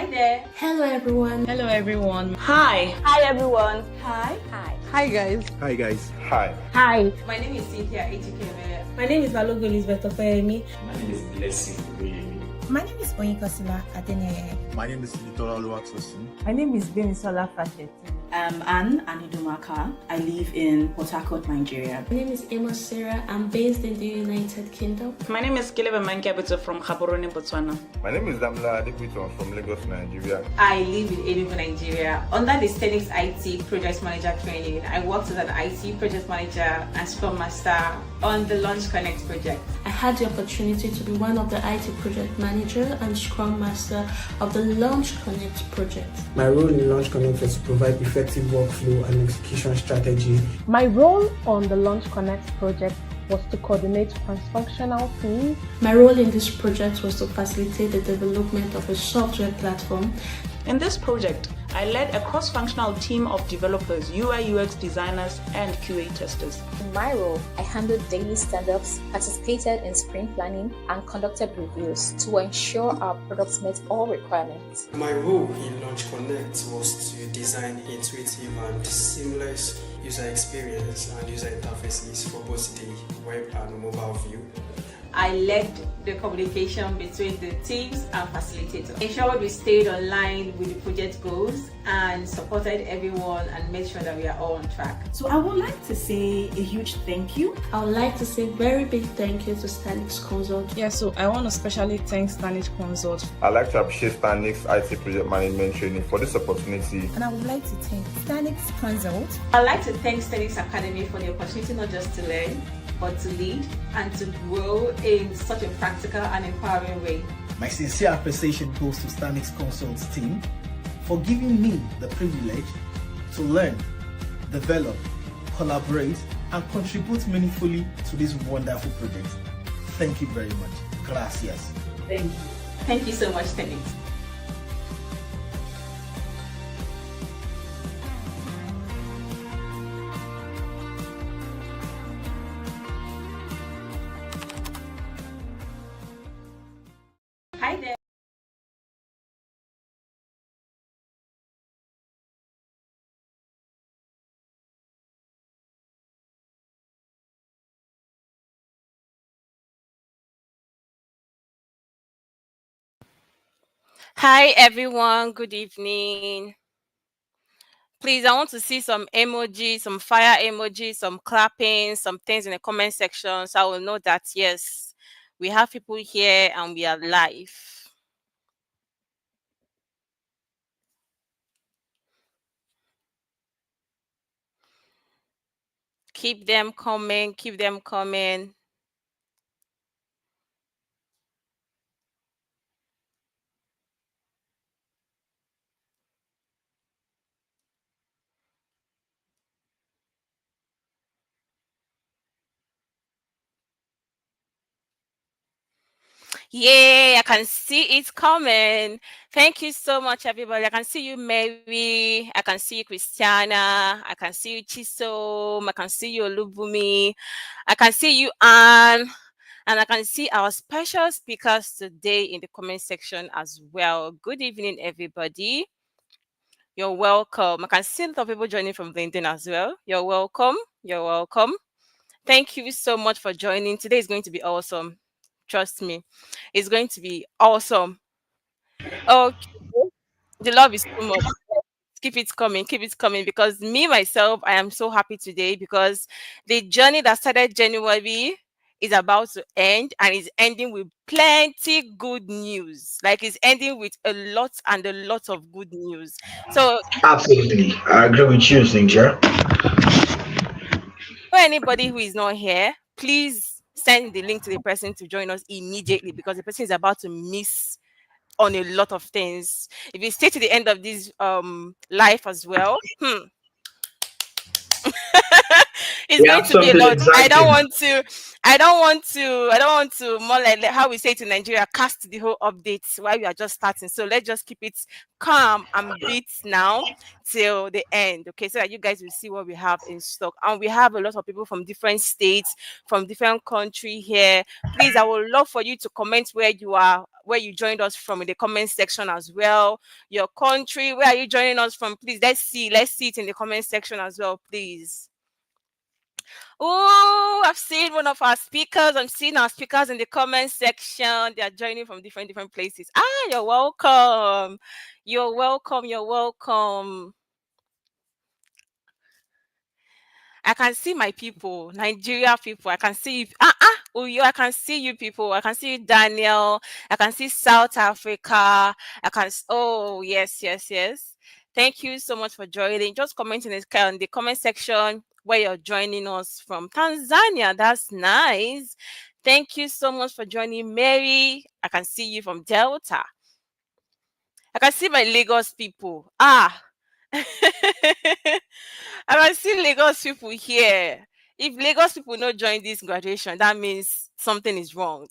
Hi there. Hello everyone. Hello everyone. Hi. Hi everyone. Hi. Hi. Hi guys. Hi guys. Hi. Hi. My name is Cynthia Ejikeme. My name is Balogun Elizabeth Ofeyemi. My name is Blessing. My name is Oyinkansola Adeoye. My name is Litola Oluwatosin. My name is Benisola Fasheti. I'm Anne Anidumaka. I live in Port Harcourt, Nigeria. My name is Emma Sarah. I'm based in the United Kingdom. My name is Kileba Mankiabuto from Gaborone, Botswana. My name is Damla Adebuton from Lagos, Nigeria. I live in Enugu, Nigeria. Under the Stanix IT Project Manager training, I worked as an IT Project Manager and Scrum Master on the Launch Connect project. I had the opportunity to be one of the IT Project Manager and Scrum Master of the Launch Connect project. My role in Launch Connect was to provide effective workflow and execution strategy. My role on the Launch Connect project was to coordinate cross-functional teams. My role in this project was to facilitate the development of a software platform. In this project, I led a cross-functional team of developers, UI UX designers, and QA testers. In my role, I handled daily stand-ups, participated in sprint planning, and conducted reviews to ensure our products met all requirements. My role in Launch Connect was to design intuitive and seamless user experience and user interfaces for both the web and mobile view. I led the communication between the teams and facilitators. Ensured we stayed online with the project goals and supported everyone and made sure that we are all on track. So I would like to say a huge thank you. I would like to say very big thank you to Stanix Consult. Yeah, so I want to especially thank Stanix Consult. I'd like to appreciate Stanix IT Project Management Training for this opportunity. And I would like to thank Stanix Consult. I'd like to thank Stanix Academy for the opportunity not just to learn, but to lead and to grow in such a practical and empowering way. My sincere appreciation goes to Stanix Consult's team for giving me the privilege to learn, develop, collaborate, and contribute meaningfully to this wonderful project. Thank you very much. Gracias. Thank you. Thank you so much, Stanix. Hi there. Hi everyone, good evening. Please, I want to see some emojis, some fire emojis, some clapping, some things in the comment section so I will know that yes, we have people here and we are live. Keep them coming, keep them coming. Yay, I can see it coming. Thank you so much, everybody. I can see you, Mary. I can see you, Christiana. I can see you, Chisom. I can see you, Olubumi. I can see you, Anne. And I can see our special speakers today in the comment section as well. Good evening, everybody. You're welcome. I can see a lot of people joining from LinkedIn as well. You're welcome. You're welcome. Thank you so much for joining. Today is going to be awesome. Trust me, it's going to be awesome. Okay, the love is too much. Keep it coming because me myself, I am so happy today because the journey that started January is about to end and is ending with plenty good news. Like it's ending with a lot of good news. So absolutely, I agree with you, Cynthia. For anybody who is not here, please send the link to the person to join us immediately because the person is about to miss on a lot of things. If you stay to the end of this life as well, it's going to be a lot. Exciting. I don't want to more like how we say it in Nigeria, cast the whole updates while we are just starting. So let's just keep it calm and beat now till the end, okay, so that you guys will see what we have in stock. And we have a lot of people from different states, from different countries here. Please, I would love for you to comment where you are where you joined us from in the comment section as well. Your country, where are you joining us from? Please, let's see it in the comment section as well, please. Oh, I've seen one of our speakers. I'm seeing our speakers in the comment section. They are joining from different places. You're welcome. You're welcome. You're welcome. I can see my people, Nigeria people. I can see I can see you people. I can see you, Daniel. I can see South Africa. Oh, yes. Thank you so much for joining. Just comment in the comment section where you're joining us from. Tanzania, that's nice. Thank you so much for joining. Mary, I can see you from Delta. I can see my Lagos people. I can see Lagos people here. If Lagos people not join this graduation, that means something is wrong.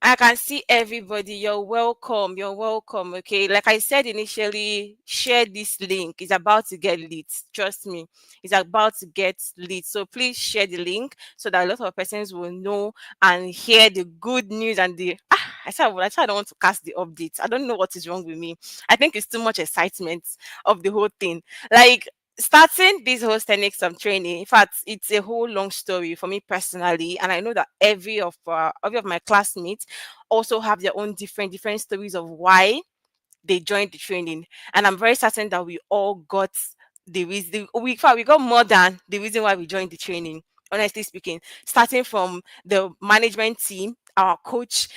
I can see everybody. You're welcome. You're welcome. Okay. Like I said initially, share this link. It's about to get lit. Trust me. It's about to get lit. So please share the link so that a lot of persons will know and hear the good news and the I said I don't want to cast the updates. I don't know what is wrong with me. I think it's too much excitement of the whole thing. Like starting this whole Stanix training, in fact, it's a whole long story for me personally, and I know that every of my classmates also have their own different stories of why they joined the training, and I'm very certain that we all got the reason. In fact, we got more than the reason why we joined the training. Honestly speaking, starting from the management team, our coach,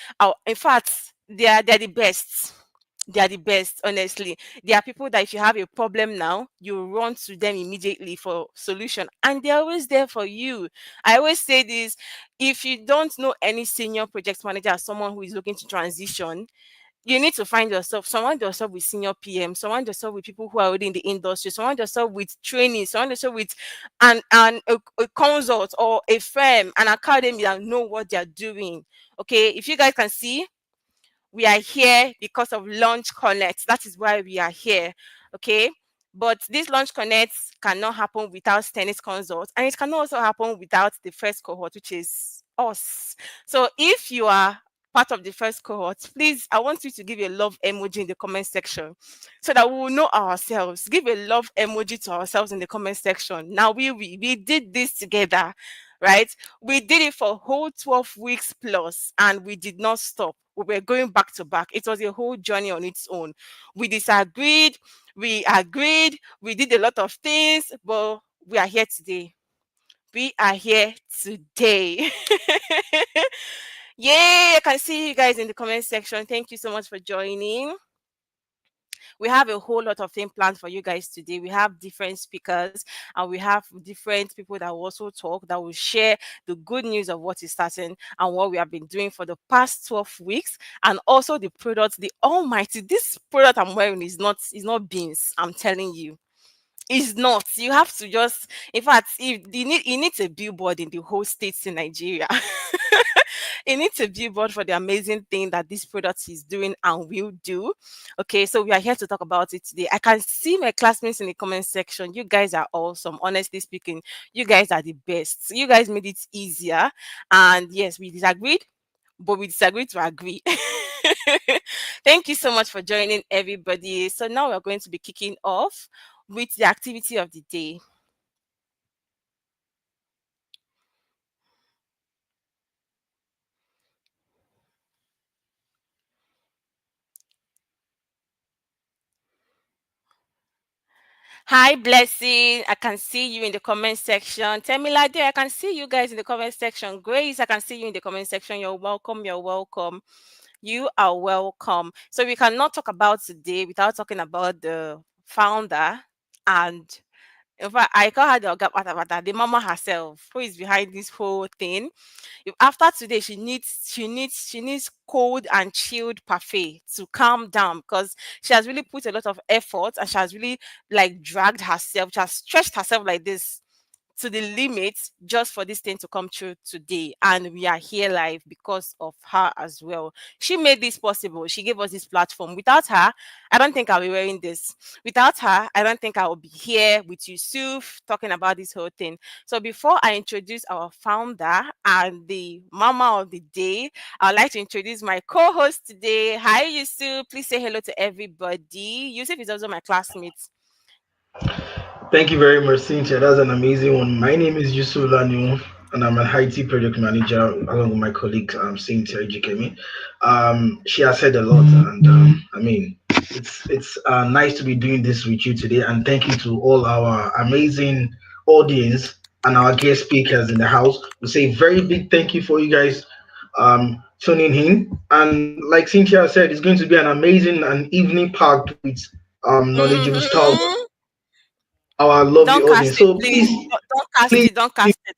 in fact, they're the best. They are the best, honestly. There are people that if you have a problem now, you run to them immediately for solution, and they're always there for you. I always say this: if you don't know any senior project manager or someone who is looking to transition, you need to find surround yourself with senior PM, surround yourself with people who are already in the industry, surround yourself with training, surround yourself with a consult or a firm, an academy that know what they're doing. Okay, if you guys can see, we are here because of Launch Connect. That is why we are here. Okay. But this Launch Connect cannot happen without Stanix Consult, and it cannot also happen without the first cohort, which is us. So if you are part of the first cohort, please, I want you to give a love emoji in the comment section so that we will know ourselves. Give a love emoji to ourselves in the comment section. Now we did this together, right? We did it for whole 12 weeks plus, and we did not stop. We were going back to back. It was a whole journey on its own. We disagreed, we agreed, we did a lot of things, but we are here today. We are here today. Yay! I can see you guys in the comment section. Thank you so much for joining. We have a whole lot of things planned for you guys today. We have different speakers and we have different people that will also talk, that will share the good news of what is starting and what we have been doing for the past 12 weeks. And also the product, the almighty, this product I'm wearing is not beans, I'm telling you. It's not. You have to just, in fact, if it needs a billboard in the whole states in Nigeria. It needs a billboard for the amazing thing that this product is doing and will do. Okay, so we are here to talk about it today. I can see my classmates in the comment section. You guys are awesome. Honestly speaking, you guys are the best. You guys made it easier. And yes, we disagreed, but we disagreed to agree. Thank you so much for joining, everybody. So now we're going to be kicking off with the activity of the day. Hi, Blessing. I can see you in the comment section. Temidayo, I can see you guys in the comment section. Grace, I can see you in the comment section. You're welcome. You're welcome. You are welcome. So we cannot talk about today without talking about the founder, and in fact, I call her the mama herself, who is behind this whole thing. If after today she needs cold and chilled parfait to calm down, because she has really put a lot of effort and she has really like dragged herself, she has stretched herself like this to the limit just for this thing to come true today. And we are here live because of her as well. She made this possible. She gave us this platform. Without her, I don't think I'll be wearing this. Without her, I don't think I will be here with Yusuf talking about this whole thing. So before I introduce our founder and the mama of the day, I'd like to introduce my co-host today. Hi, Yusuf. Please say hello to everybody. Yusuf is also my classmate. Thank you very much, Cynthia. That's an amazing one. My name is Yusuf Lanu, and I'm an IT project manager along with my colleague Cynthia Ejikemi. She has said a lot, and I mean, it's nice to be doing this with you today. And thank you to all our amazing audience and our guest speakers in the house. We say very big thank you for you guys tuning in. And like Cynthia said, it's going to be an amazing and evening packed with knowledgeable stuff. Our lovely Don't cast audience. it, So please. Don't cast please, it. Don't cast it.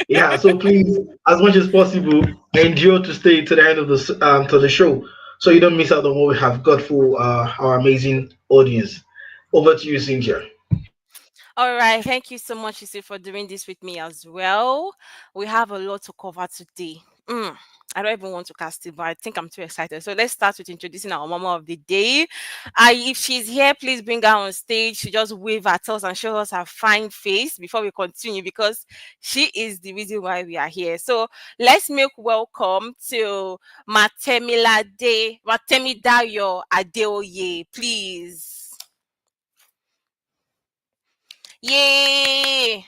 yeah. So please, as much as possible, endure to stay to the end of the show, so you don't miss out on what we have got for our amazing audience. Over to you, Cynthia. All right. Thank you so much, Yusuf, for doing this with me as well. We have a lot to cover today. I don't even want to cast it, but I think I'm too excited. So let's start with introducing our mama of the day. If she's here, please bring her on stage. She just wave at us and show us her fine face before we continue, because she is the reason why we are here. So let's make welcome to Temidayo Adeoye, please. Yay!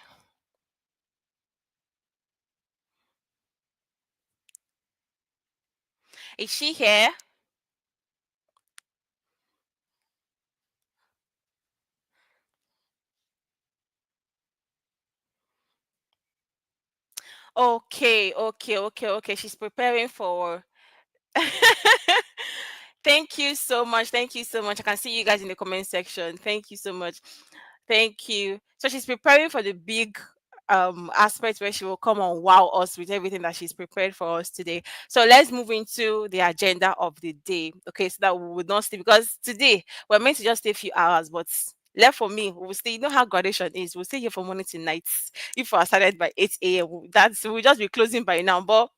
Is she here? Okay. She's preparing for. Thank you so much. Thank you so much. I can see you guys in the comment section. Thank you so much. Thank you. So she's preparing for the big aspect where she will come and wow us with everything that she's prepared for us today. So let's move into the agenda of the day. Okay, so that we would not stay, because today we're meant to just stay a few hours, but left for me, we'll stay. You know how graduation is. We'll stay here from morning to night. If we are started by 8 a.m., we'll just be closing by now. But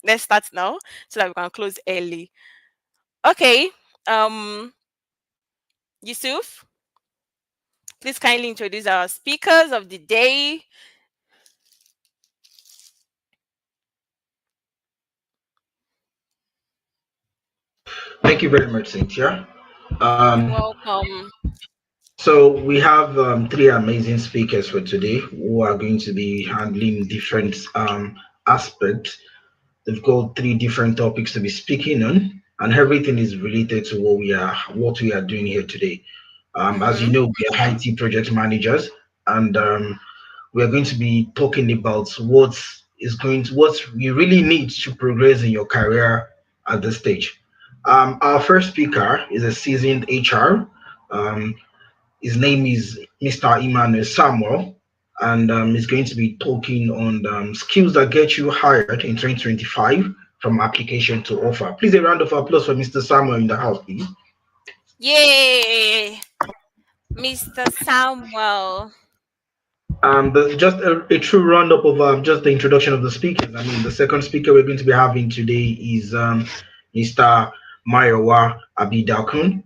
let's start now so that we can close early. Okay. Yusuf, please kindly introduce our speakers of the day. Thank you very much, Cynthia. You're welcome. So we have three amazing speakers for today who are going to be handling different aspects. They've got three different topics to be speaking on, and everything is related to what we are doing here today. As you know, we are IT project managers, and we are going to be talking about what you really need to progress in your career at this stage. Our first speaker is a seasoned HR. His name is Mr. Emmanuel Samuel, and he's going to be talking on skills that get you hired in 2025 from application to offer. Please, a round of applause for Mr. Samuel in the house, please. Yay, Mr. Samuel. But just a true roundup of just the introduction of the speakers. I mean, the second speaker we're going to be having today is Mr. Mayowa Abidakun.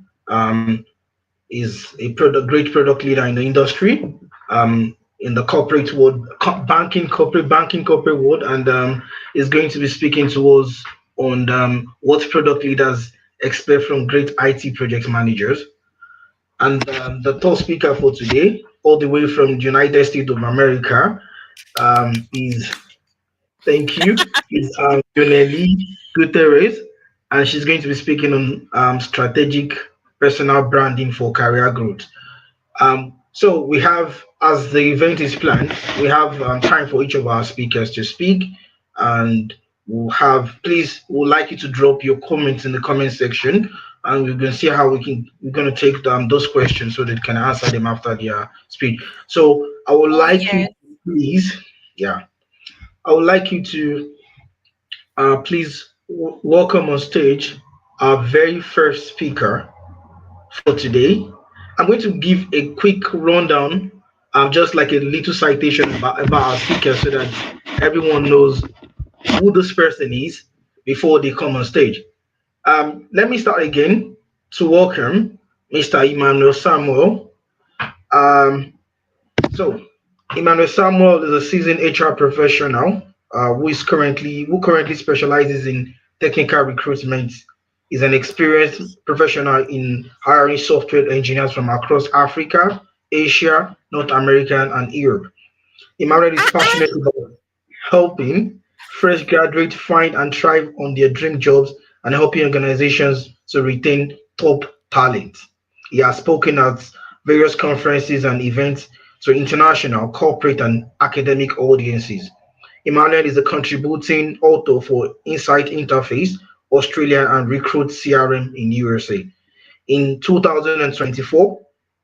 Is a great product leader in the industry, in the corporate world, corporate banking world, and is going to be speaking to us on what product leaders expect from great IT project managers. And the third speaker for today, all the way from the United States of America, is Yonelly Gutierrez, and she's going to be speaking on strategic personal branding for career growth. So we have, as the event is planned, we have time for each of our speakers to speak, and we'd like you to drop your comments in the comment section, and we're going to see how we're going to take those questions so they can answer them after their speech. So I would like you, please, I would like you to please welcome on stage our very first speaker for today. I'm going to give a quick rundown just like a little citation about our speaker so that everyone knows who this person is before they come on stage. Let me start again to welcome Mr. Emmanuel Samuel. Um, so, Emmanuel Samuel is a seasoned HR professional who currently specializes in technical recruitment. Is an experienced professional in hiring software engineers from across Africa, Asia, North America, and Europe. Emmanuel is passionate about helping fresh graduates find and thrive on their dream jobs and helping organizations to retain top talent. He has spoken at various conferences and events to international, corporate, and academic audiences. Emmanuel is a contributing author for Insight Interface Australia and Recruit CRM in USA. In 2024,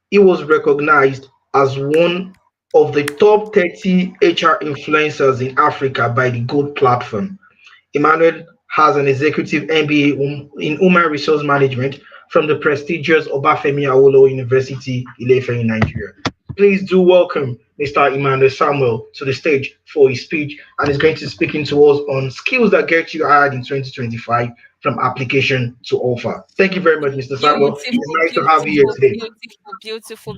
he was recognized as one of the top 30 HR influencers in Africa by the Gold Platform. Emmanuel has an executive MBA in Human Resource Management from the prestigious Obafemi Awolowo University, Ile-Ife in Nigeria. Please do welcome Mr. Emmanuel Samuel to the stage for his speech, and he's going to be speaking to us on skills that get you hired in 2025 from application to offer. Thank you very much, Mr. Samuel. It's nice to have you here today. Beautiful.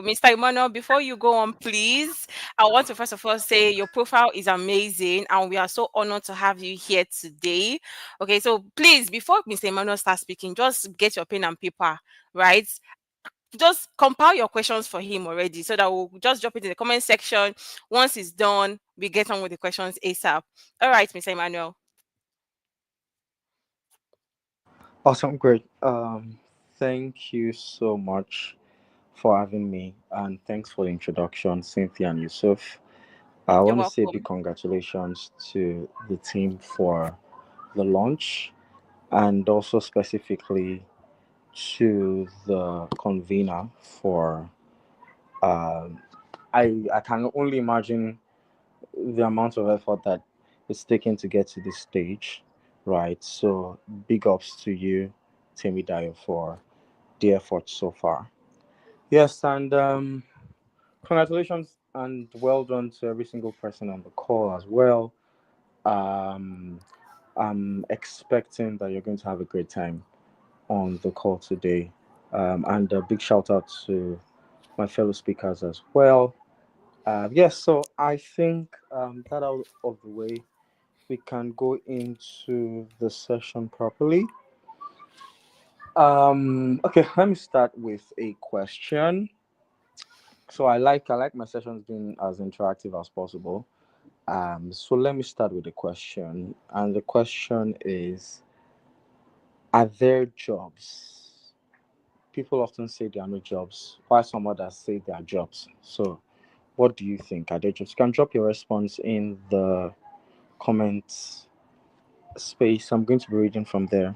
Mr. Emmanuel, before you go on, please, I want to first of all say your profile is amazing and we are so honored to have you here today. Okay, so please, before Mr. Emmanuel starts speaking, just get your pen and paper, right? Just compile your questions for him already so that we'll just drop it in the comment section. Once it's done, we get on with the questions ASAP. All right, Mr. Emmanuel. Awesome, great. Thank you so much for having me, and thanks for the introduction, Cynthia and Yusuf. I want to say big congratulations to the team for the launch, and also specifically to the convener for. I can only imagine the amount of effort that it's taken to get to this stage, right? So big ups to you, Temidayo, for the effort so far. Yes, and congratulations and well done to every single person on the call as well. Um, I'm expecting that you're going to have a great time on the call today. And a big shout out to my fellow speakers as well. Yes, so I think that out of the way, we can go into the session properly. Okay, let me start with a question. So I like my sessions being as interactive as possible. So let me start with a question, and the question is: are there jobs? People often say there are no jobs, while some others say there are jobs. So, what do you think? Are there jobs? You can drop your response in the comments space. I'm going to be reading from there.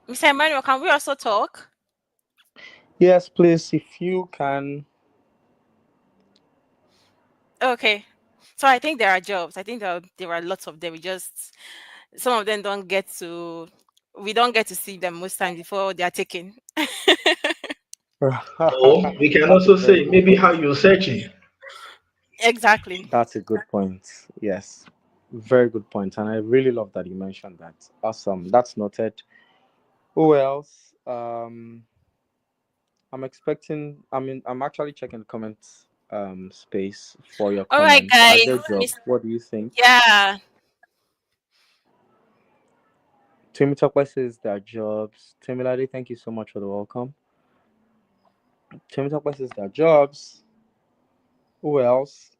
Mr. Emmanuel, can we also talk? Yes, please, if you can. Okay. So I think there are jobs. I think there are lots of them. Some of them we don't get to see them most times before they are taken. Or we can also say maybe how you're searching. Exactly. That's a good point. Yes, very good point. And I really love that you mentioned that. Awesome. That's noted. Who else? I'm actually checking the comments space for your All right, comments. guys. Are there jobs? What do you think? Yeah. Temidayo says there are jobs. Temilade, thank you so much for the welcome. Temidayo says there are jobs. Who else?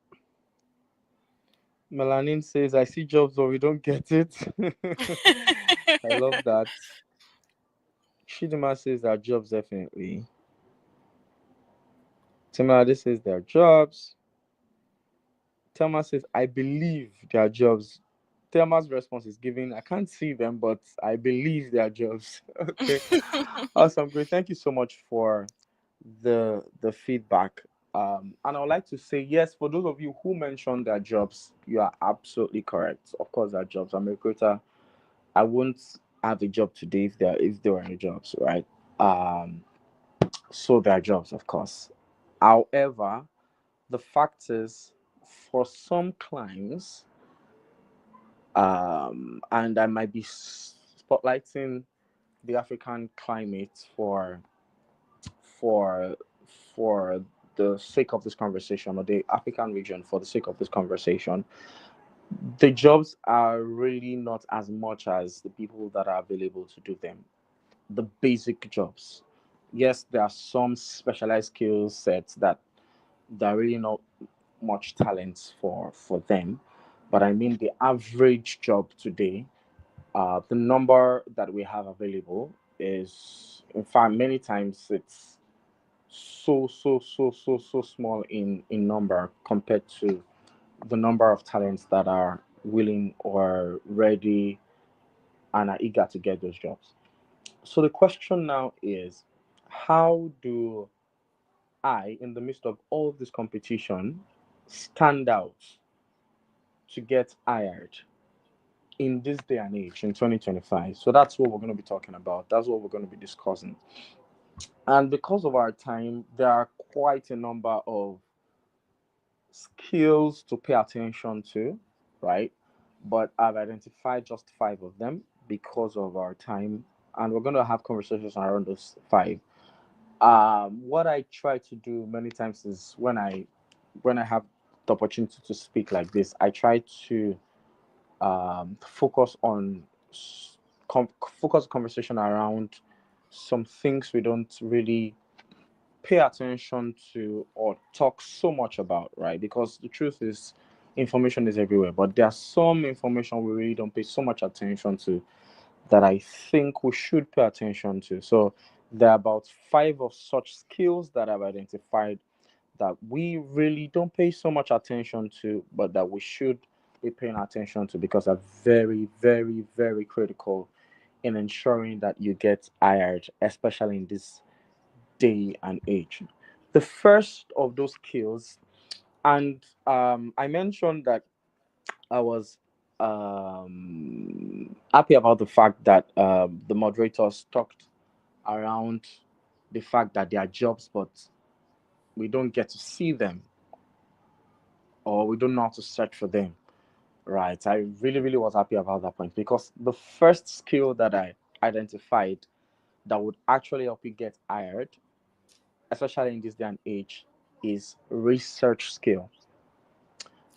Melanin says, I see jobs, but we don't get it. I love that. Chidima says there are jobs, definitely. Temilade says there are jobs. Thelma says, I believe there are jobs. Thelma's response is giving, I can't see them, but I believe there are jobs. Okay. Awesome. Great. Thank you so much for the feedback. And I would like to say, yes, for those of you who mentioned their jobs, you are absolutely correct. Of course, there are jobs. I'm a recruiter. I won't have a job today if there were any jobs, right? So there are jobs, of course. However, the fact is, for some clients, and I might be spotlighting the African climate for for the sake of this conversation, or the African region for the sake of this conversation, the jobs are really not as much as the people that are available to do them. The basic jobs. Yes, there are some specialized skill sets that there are really not much talent for them. But I mean the average job today, the number that we have available is, in fact, many times it's so small in number compared to the number of talents that are willing or ready and are eager to get those jobs. So the question now is, how do I, in the midst of all this competition, stand out to get hired in this day and age in 2025? So that's what we're going to be talking about. That's what we're going to be discussing. And because of our time, there are quite a number of skills to pay attention to, right? But I've identified just 5 of them because of our time, and we're going to have conversations around those 5. What I try to do many times is when I have the opportunity to speak like this, I try to focus conversation around some things we don't really pay attention to or talk so much about, right? Because the truth is, information is everywhere, but there's some information we really don't pay so much attention to that I think we should pay attention to. So there are about 5 of such skills that I've identified that we really don't pay so much attention to, but that we should be paying attention to because are very, very, very critical in ensuring that you get hired, especially in this day and age. The first of those skills, and I mentioned that I was happy about the fact that the moderators talked around the fact that there are jobs, but we don't get to see them, or we don't know how to search for them, right? I really, really was happy about that point, because the first skill that I identified that would actually help you get hired, especially in this day and age, is research skill.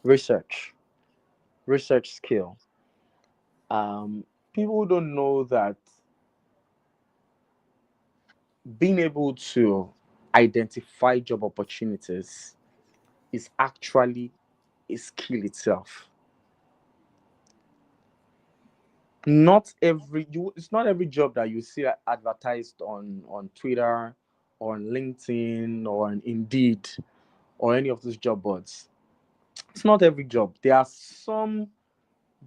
Research skill. People don't know that being able to identify job opportunities is actually a skill itself. It's not every job that you see advertised on Twitter or on LinkedIn or on Indeed or any of those job boards. It's not every job. There are some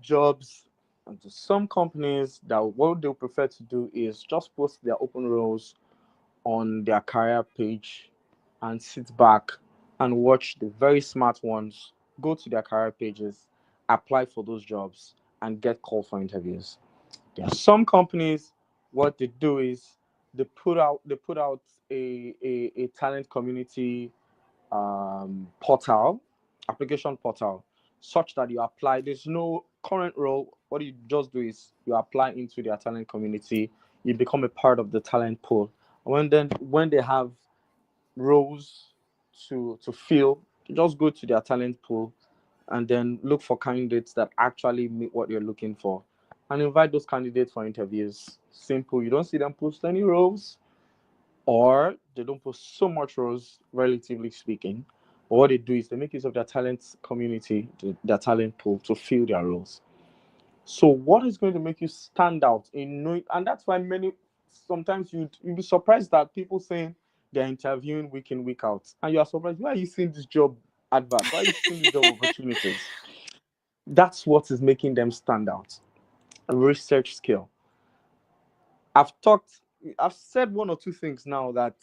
jobs and some companies that what they'll prefer to do is just post their open roles on their career page and sit back and watch the very smart ones go to their career pages, apply for those jobs, and get called for interviews. There are some companies, what they do is they put out a talent community application portal, such that you apply. There's no current role. What you just do is you apply into their talent community, you become a part of the talent pool. When they have roles to fill, you just go to their talent pool and then look for candidates that actually meet what you're looking for and invite those candidates for interviews. Simple. You don't see them post any roles, or they don't post so much roles, relatively speaking. But what they do is they make use of their talent community, their talent pool, to fill their roles. So what is going to make you stand out in knowing? And that's why sometimes you'd be surprised that people saying they're interviewing week in, week out, and you are surprised, why are you seeing this job advert? Why are you seeing these job opportunities? That's what is making them stand out. A research skill. I've said 1 or 2 things now that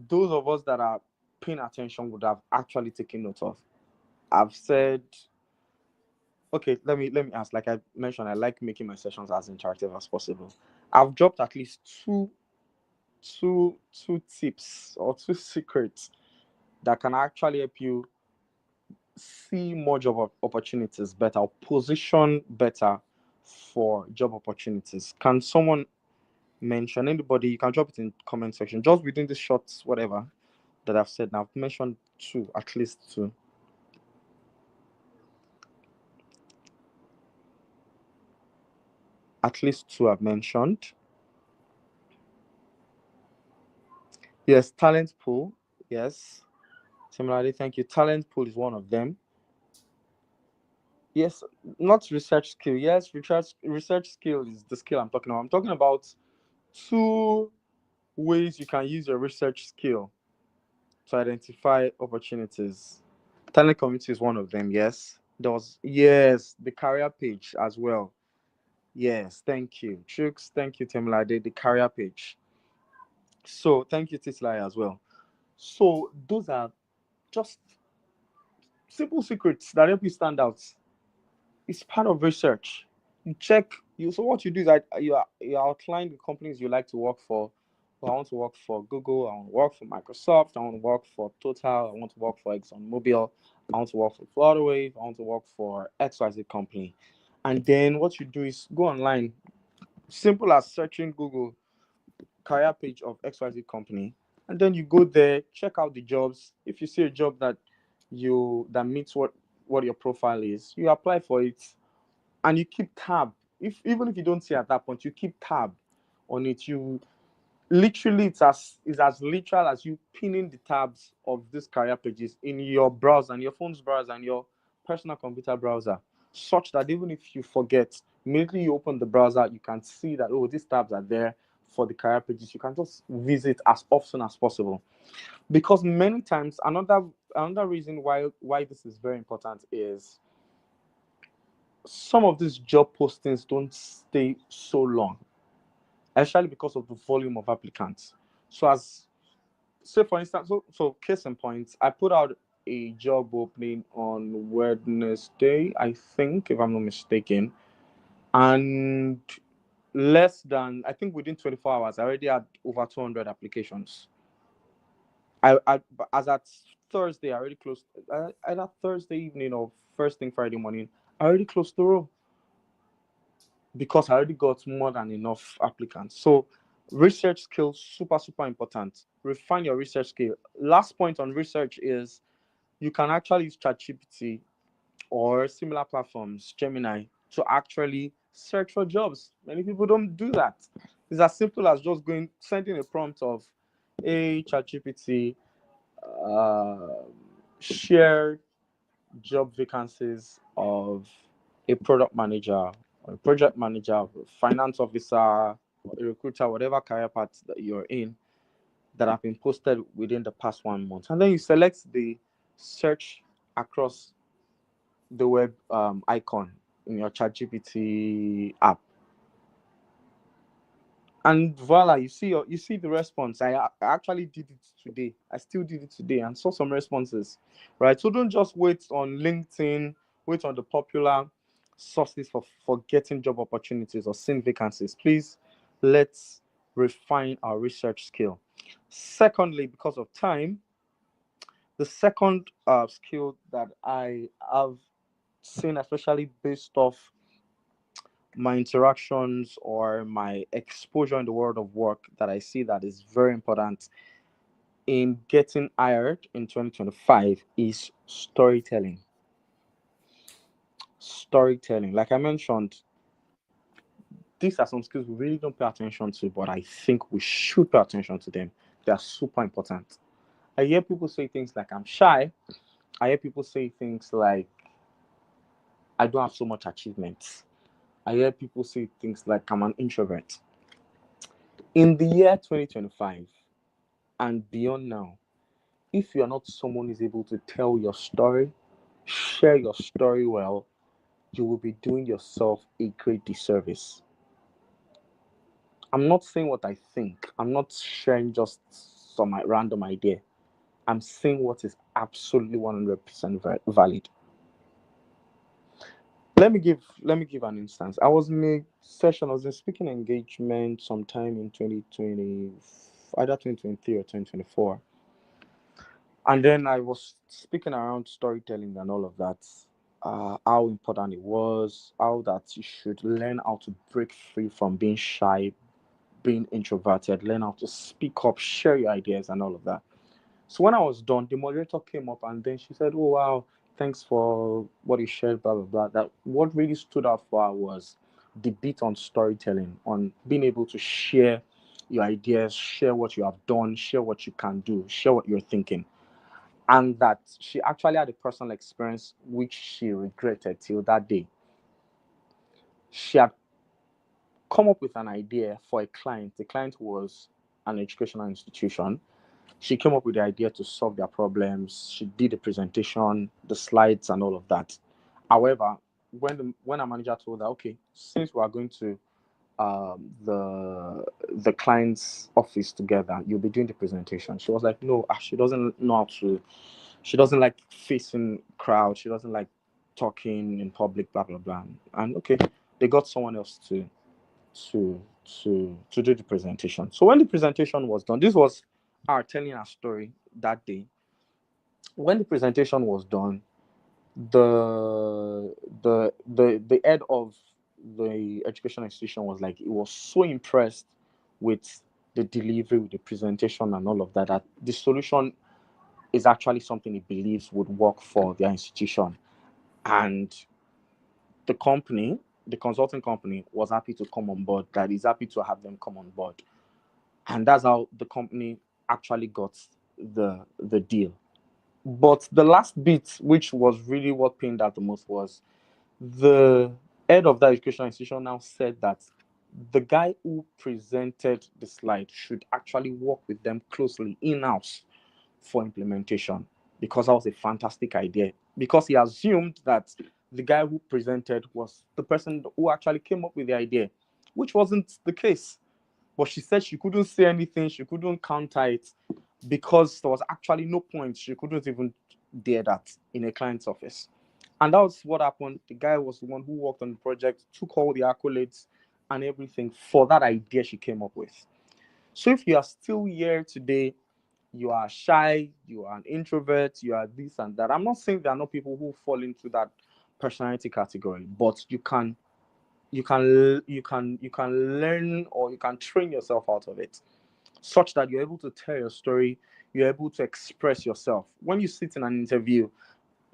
those of us that are paying attention would have actually taken note of. I've said, okay, let me ask. Like I mentioned, I like making my sessions as interactive as possible. I've dropped at least two tips or 2 secrets that can actually help you see more job opportunities better, or position better for job opportunities? Can someone mention, anybody? You can drop it in comment section just within the short whatever that I've said now. I've mentioned two, at least two. At least two I've mentioned. Yes, talent pool. Yes. Similarly, thank you. Talent pool is one of them. Yes, not research skill. Yes, research skill is the skill I'm talking about. I'm talking about two ways you can use your research skill to identify opportunities. Talent community is one of them. Yes. Yes, the career page as well. Yes, thank you. Tricks, thank you, Temidayo, the career page. So thank you, Tislai, as well. So those are just simple secrets that help you stand out. It's part of research. You check. So what you do is that you outline the companies you like to work for. Well, I want to work for Google. I want to work for Microsoft. I want to work for Total. I want to work for ExxonMobil. I want to work for Florida Wave. I want to work for XYZ company. And then what you do is go online. Simple as searching Google career page of XYZ company, and then you go there, check out the jobs. If you see a job that meets what your profile is, you apply for it, and you keep tab. Even if you don't see at that point, you keep tab on it. You literally, it's as literal as you pinning the tabs of these career pages in your browser, and your phone's browser, and your personal computer browser, such that even if you forget, immediately you open the browser, you can see that, oh, these tabs are there for the career pages. You can just visit as often as possible. Because many times, another reason why this is very important is some of these job postings don't stay so long, especially because of the volume of applicants. So as say for instance, so case in point, I put out a job opening on Wednesday, I think, if I'm not mistaken, and less than, I think within 24 hours, I already had over 200 applications. As at Thursday, I already closed, either Thursday evening or first thing Friday morning, I already closed the row because I already got more than enough applicants. So research skills, super, super important. Refine your research skill. Last point on research is you can actually use ChatGPT or similar platforms, Gemini, to actually search for jobs. Many people don't do that. It's as simple as just sending a prompt of, hey, ChatGPT, share job vacancies of a product manager, or a project manager, a finance officer, a recruiter, whatever career path that you're in, that have been posted within the past 1 month. And then you select the search across the web icon in your ChatGPT app. And voila, you see the response. I actually did it today. I still did it today and saw some responses, right? So don't just wait on LinkedIn, wait on the popular sources for getting job opportunities or seeing vacancies. Please, let's refine our research skill. Secondly, because of time, the second skill that I have seen, especially based off my interactions or my exposure in the world of work, that I see that is very important in getting hired in 2025 is storytelling. Storytelling, like I mentioned, these are some skills we really don't pay attention to, but I think we should pay attention to them. They are super important. I hear people say things like, I'm shy. I hear people say things like, I don't have so much achievements. I hear people say things like, I'm an introvert. In the year 2025 and beyond now, if you're not someone who is able to tell your story, share your story well, you will be doing yourself a great disservice. I'm not saying what I think. I'm not sharing just some random idea. I'm saying what is absolutely 100% valid. Let me give an instance. I was in a speaking engagement sometime in 2020, either 2023 or 2024. And then I was speaking around storytelling and all of that, how important it was, how that you should learn how to break free from being shy, being introverted, learn how to speak up, share your ideas and all of that. So when I was done, the moderator came up and then she said, "Oh wow, thanks for what you shared, blah blah blah." That what really stood out for her was the bit on storytelling, on being able to share your ideas, share what you have done, share what you can do, share what you're thinking. And that she actually had a personal experience which she regretted till that day. She had come up with an idea for a client. The client was an educational institution. She came up with the idea to solve their problems. She did the presentation, the slides, and all of that. However, when our manager told her, "Okay, since we are going to the client's office together, you'll be doing the presentation," she was like, "No, she doesn't know how to. She doesn't like facing crowds. She doesn't like talking in public, blah blah blah." And okay, they got someone else to do the presentation. So when the presentation was done, this was our telling our story that day. When the presentation was done, the head of the education institution was like, he was so impressed with the delivery, with the presentation and all of that, that the solution is actually something he believes would work for their institution. And the company, the consulting company, was happy to come on board, that is happy to have them come on board. And that's how the company actually got the deal. But the last bit, which was really what pained out the most, was the head of the education institution now said that the guy who presented the slide should actually work with them closely in-house for implementation, because that was a fantastic idea. Because he assumed that the guy who presented was the person who actually came up with the idea, which wasn't the case. But she said she couldn't say anything, she couldn't counter it, because there was actually no point. She couldn't even dare that in a client's office. And that was what happened. The guy was the one who worked on the project, took all the accolades and everything for that idea she came up with. So if you are still here today, you are shy, you are an introvert, you are this and that. I'm not saying there are not people who fall into that personality category, but you can learn, or you can train yourself out of it, such that you're able to tell your story, you're able to express yourself. When you sit in an interview,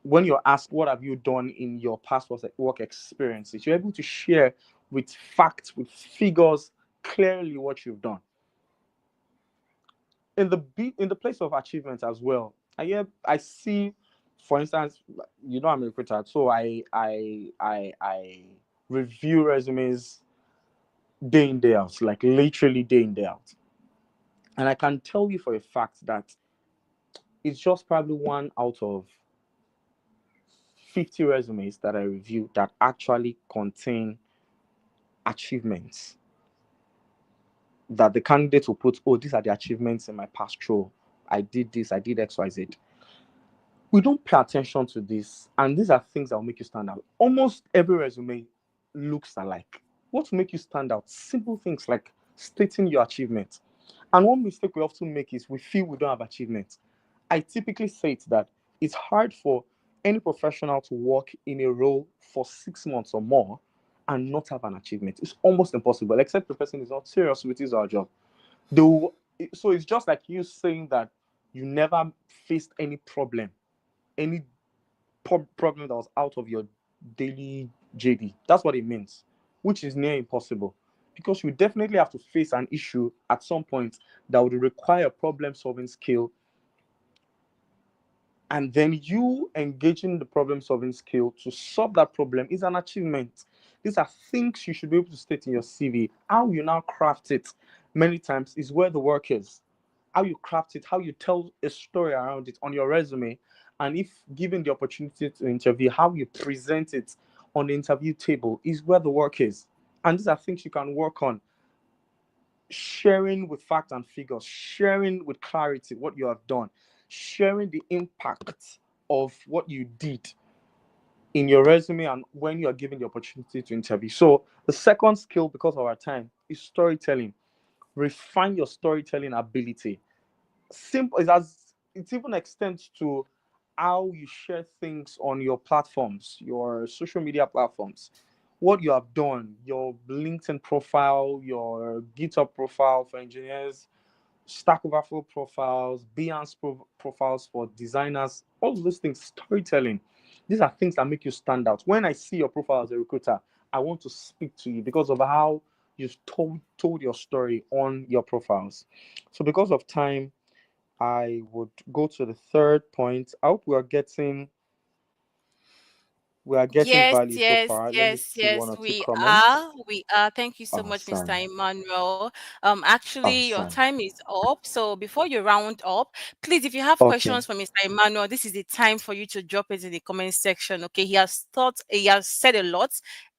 when you're asked what have you done in your past work experiences, you're able to share with facts, with figures, clearly what you've done. In the place of achievement as well, I see, for instance, I'm a recruiter, so I review resumes day in, day out, like literally day in, day out. And I can tell you for a fact that it's just probably 1 out of 50 resumes that I review that actually contain achievements. That the candidate will put, "Oh, these are the achievements in my past role. I did this, I did XYZ." We don't pay attention to this, and these are things that will make you stand out. Almost every resume looks alike. What will make you stand out? Simple things like stating your achievements. And one mistake we often make is we feel we don't have achievements. I typically say it that it's hard for any professional to work in a role for 6 months or more and not have an achievement. It's almost impossible, except the person is not serious with his or her job. So it's just like you saying that you never faced any problem, any problem that was out of your daily JD. That's what it means, which is near impossible, because you definitely have to face an issue at some point that would require problem-solving skill, and then you engaging the problem-solving skill to solve that problem is an achievement. These are things you should be able to state in your CV. How you now craft it many times is where the work is. How you craft it, how you tell a story around it on your resume, and if given the opportunity to interview, how you present it on the interview table is where the work is. And these are things you can work on. Sharing with facts and figures, sharing with clarity what you have done, sharing the impact of what you did in your resume and when you are given the opportunity to interview. So the second skill, because of our time, is storytelling. Refine your storytelling ability. Simple is as it even extends to how you share things on your platforms, your social media platforms, what you have done, your LinkedIn profile, your GitHub profile for engineers, Stack Overflow profiles, Behance profiles for designers, all those things, storytelling. These are things that make you stand out. When I see your profile as a recruiter, I want to speak to you because of how you've told your story on your profiles. So because of time, I would go to the third point. I hope we are getting Yes, value so yes, far. Let me yes, see one yes, or two we comments. are. We are. Thank you so much, Mr. Awesome. Emmanuel. Actually, your Awesome. time is up. So before you round up, please, if you have Okay. questions for Mr. Emmanuel, this is the time for you to drop it in the comment section. Okay, he has said a lot,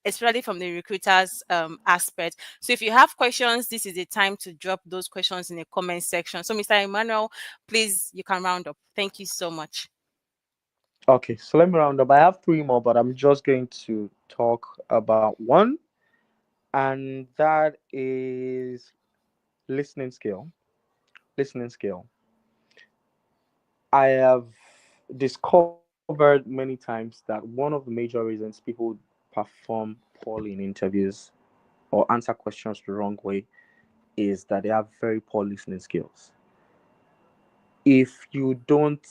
especially from the recruiters aspect. So if you have questions, this is the time to drop those questions in the comment section. So Mr. Emmanuel, please, you can round up. Thank you so much. Okay, so let me round up. I have three more, but I'm just going to talk about one, and that is listening skill. Listening skill. I have discovered many times that one of the major reasons people perform poorly in interviews or answer questions the wrong way is that they have very poor listening skills. If you don't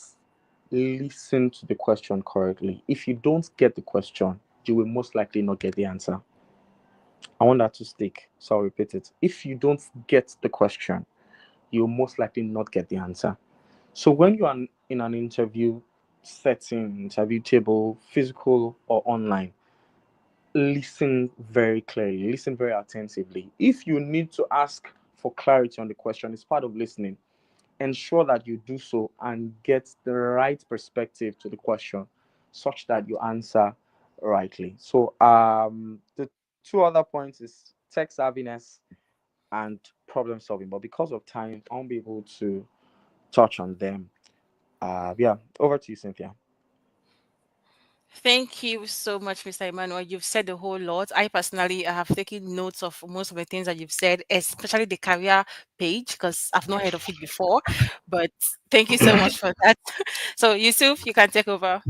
listen to the question correctly, if you don't get the question, you will most likely not get the answer. I want that to stick, so I'll repeat it. If you don't get the question, you'll most likely not get the answer. So when you are in an interview setting, interview table, physical or online, listen very clearly, listen very attentively. If you need to ask for clarity on the question, it's part of listening. Ensure that you do so and get the right perspective to the question such that you answer rightly. So the two other points is tech savviness and problem solving, but because of time I won't be able to touch on them. Yeah, over to you, Cynthia. Thank you so much, Mr. Emmanuel. You've said a whole lot. I personally have taken notes of most of the things that you've said, especially the career page, because I've not heard of it before. But thank you so much for that. So, Yusuf, you can take over.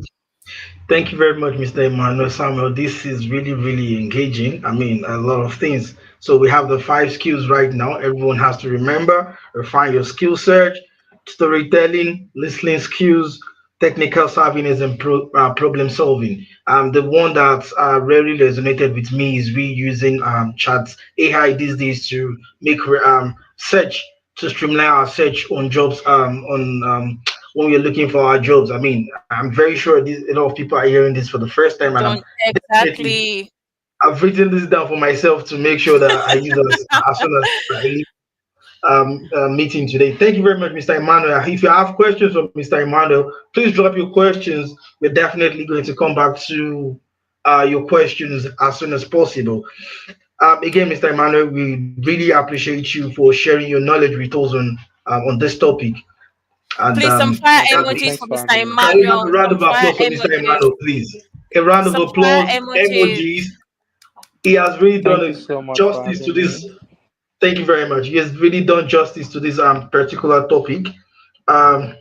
Thank you very much, Mr. Emmanuel Samuel. This is really, really engaging. I mean, a lot of things. So we have the five skills right now. Everyone has to remember, refine your skill search, storytelling, listening skills, technical savviness, and problem solving. The one that really resonated with me is reusing chats AI these days to make search to streamline our search on jobs on when we're looking for our jobs. I mean, I'm very sure a lot of people are hearing this for the first time, and I'm Don't definitely exactly. I've written this down for myself to make sure that I use it as soon as I leave meeting today. Thank you very much, Mr. Emmanuel. If you have questions for Mr. Emmanuel, please drop your questions. We're definitely going to come back to your questions as soon as possible. Again, Mr. Emmanuel, we really appreciate you for sharing your knowledge with us on this topic. And Please, some fire Okay, emojis thanks for for Mr. having me. can we have a Emmanuel. round Some of fire applause for Mr. emojis. Emmanuel, please? A round of Some fire applause, emojis. emojis. He has really done Thank you a so much for justice to having this. me. Thank you very much. He has really done justice to this particular topic. Um,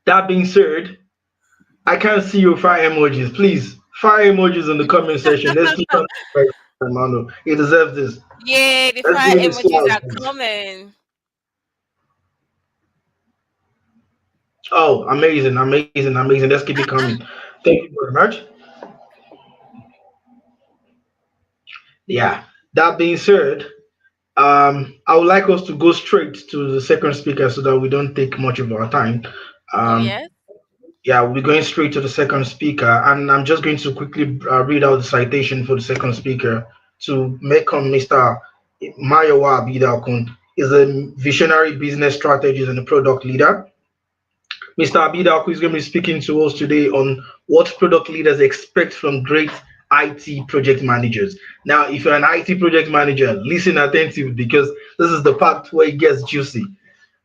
that being said, I can't see your fire emojis. Please, fire emojis in the comment section. Let's keep on. Emmanuel. He deserves this. Yay, the Let's fire give him his emojis flowers, are please. coming. Oh, amazing, amazing, amazing. Let's keep it coming. Thank you very much. Yeah. That being said, I would like us to go straight to the second speaker so that we don't take much of our time. Oh, Um, yes. yeah, we're going straight to the second speaker, and I'm just going to quickly read out the citation for the second speaker to make Mr. Mayowa Abidakun is a visionary business strategist and a product leader. Mr. Abidakun is going to be speaking to us today on what product leaders expect from great IT project managers. Now, if you're an IT project manager, listen attentively because this is the part where it gets juicy.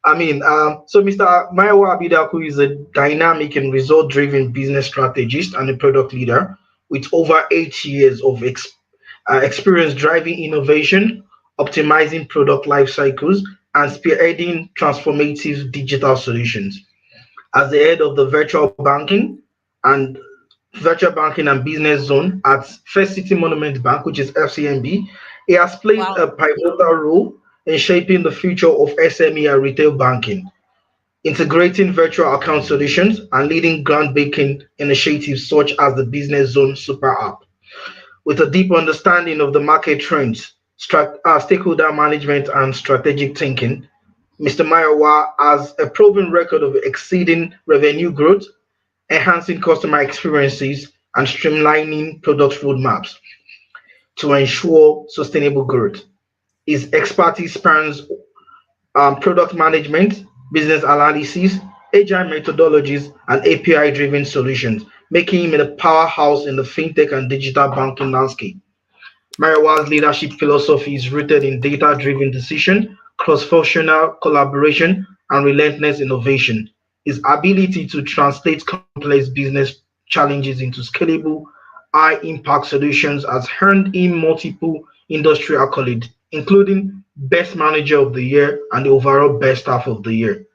I mean, so Mr. Mayowa Abidaku is a dynamic and result-driven business strategist and a product leader with over 8 years of experience driving innovation, optimizing product life cycles, and spearheading transformative digital solutions. As the head of the virtual banking and business zone at First City Monument Bank, which is FCMB, he has played a pivotal role in shaping the future of SME and retail banking, integrating virtual account solutions and leading groundbreaking initiatives such as the Business Zone Super App. With a deep understanding of the market trends, stakeholder management, and strategic thinking, Mr. Mayowa has a proven record of exceeding revenue growth, enhancing customer experiences, and streamlining product roadmaps to ensure sustainable growth. His expertise spans product management, business analysis, agile methodologies, and API-driven solutions, making him a powerhouse in the fintech and digital banking landscape. Mayowa's leadership philosophy is rooted in data-driven decision, cross-functional collaboration, and relentless innovation. His ability to translate complex business challenges into scalable, high-impact solutions has earned him multiple industry accolades, including Best Manager of the Year and the overall Best Staff of the Year.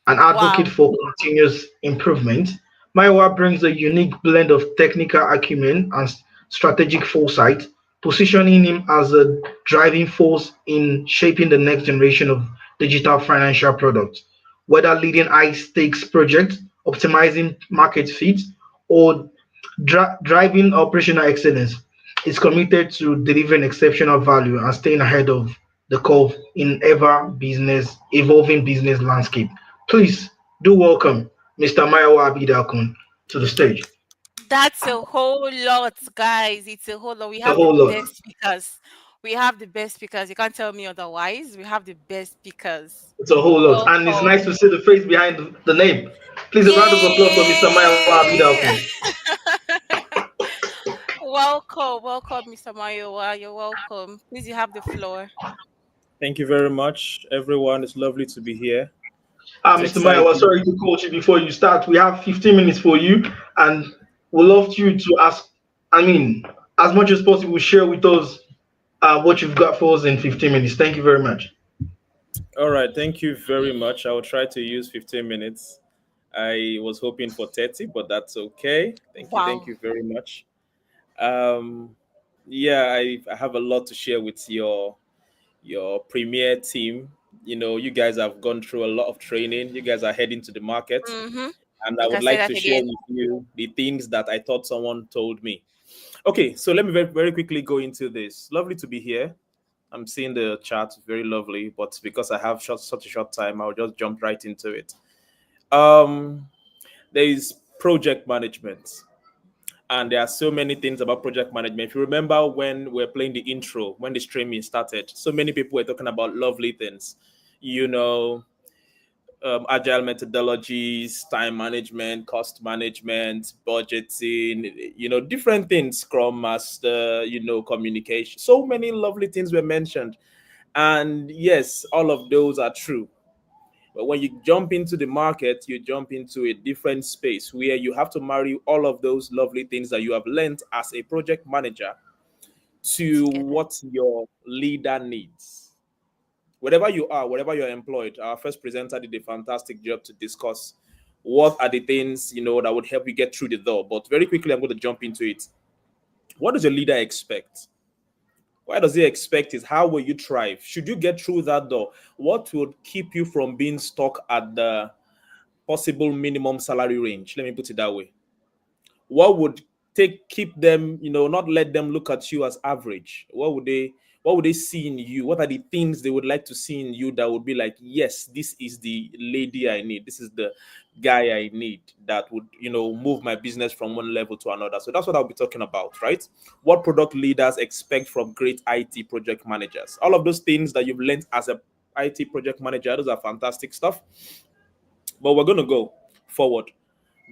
An advocate for continuous improvement, Mayowa brings a unique blend of technical acumen and strategic foresight, positioning him as a driving force in shaping the next generation of digital financial products. Whether leading high stakes projects, optimizing market fit, or driving operational excellence, is committed to delivering exceptional value and staying ahead of the curve in evolving business landscape. Please do welcome Mr. Mayowa Abidakun to the stage. That's a whole lot, guys. It's a whole lot. We A have the whole lot. best speakers. We have the best speakers. You can't tell me otherwise. We have the best speakers. It's a whole lot. And it's nice to see the face behind the name. Please, a round of applause for Mr. Mayowa Abidakun. Welcome, Mr. Mayowa. You're welcome. Please, you have the floor. Thank you very much, everyone. It's lovely to be here. Mr. Mayowa, sorry to coach you before you start. We have 15 minutes for you, and we'd love you to ask, as much as possible, share with us what you've got for us in 15 minutes. Thank you very much. All right. Thank you very much. I will try to use 15 minutes. I was hoping for 30, but that's okay. Thank you very much. I have a lot to share with your premier team. You guys have gone through a lot of training. You guys are heading to the market. And I would like to share with you the things that I thought someone told me. Okay, so let me very, very quickly go into this. Lovely to be here. I'm seeing the chat, very lovely, but because I have such a short time, I'll just jump right into it. There is project management. And there are so many things about project management. If you remember when we were playing the intro, when the streaming started, so many people were talking about lovely things, agile methodologies, time management, cost management, budgeting, different things, Scrum Master, communication. So many lovely things were mentioned. And yes, all of those are true. But when you jump into the market, you jump into a different space where you have to marry all of those lovely things that you have learned as a project manager to what your leader needs. Wherever you are, wherever you're employed, our first presenter did a fantastic job to discuss what are the things, that would help you get through the door. But very quickly, I'm going to jump into it. What does your leader expect? Why does he expect it? How will you thrive? Should you get through that door? What would keep you from being stuck at the possible minimum salary range? Let me put it that way. What would keep them, not let them look at you as average? What would they see in you? What are the things they would like to see in you that would be like, yes, this is the lady I need. This is the guy I need that would, move my business from one level to another. So that's what I'll be talking about, right? What product leaders expect from great IT project managers. All of those things that you've learned as a IT project manager, those are fantastic stuff. But we're going to go forward.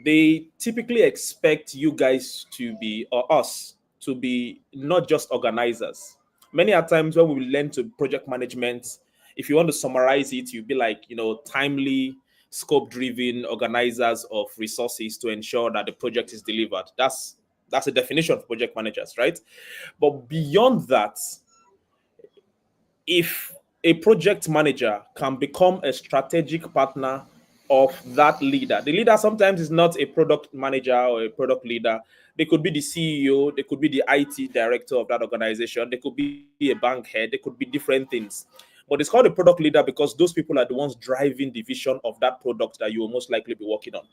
They typically expect you guys to be, or us, to be not just organizers. Many a times when we learn to project management, if you want to summarize it, you'd be like, timely, scope-driven organizers of resources to ensure that the project is delivered. That's a definition of project managers, right? But beyond that, if a project manager can become a strategic partner of that leader. The leader sometimes is not a product manager or a product leader. They could be the CEO, they could be the IT director of that organization, they could be a bank head, they could be different things. But it's called a product leader because those people are the ones driving the vision of that product that you will most likely be working on.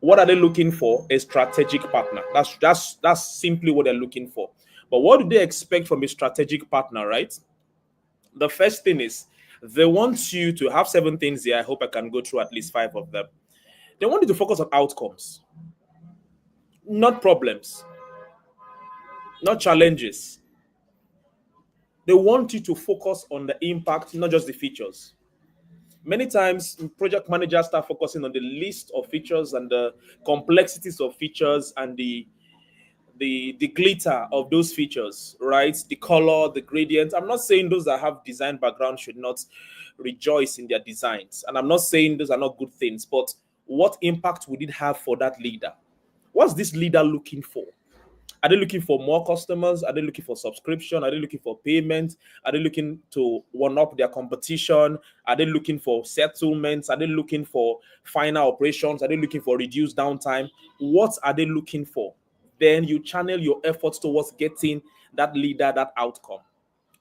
What are they looking for? A strategic partner. That's simply what they're looking for. But what do they expect from a strategic partner, right? The first thing is they want you to have 7 things here. I hope I can go through at least 5 of them. They want you to focus on outcomes, not problems, not challenges. They want you to focus on the impact, not just the features. Many times, project managers start focusing on the list of features and the complexities of features and the glitter of those features, right? The color, the gradient. I'm not saying those that have design background should not rejoice in their designs. And I'm not saying those are not good things, but what impact would it have for that leader? What's this leader looking for? Are they looking for more customers? Are they looking for subscription? Are they looking for payment? Are they looking to one-up their competition? Are they looking for settlements? Are they looking for final operations? Are they looking for reduced downtime? What are they looking for? Then you channel your efforts towards getting that leader, that outcome.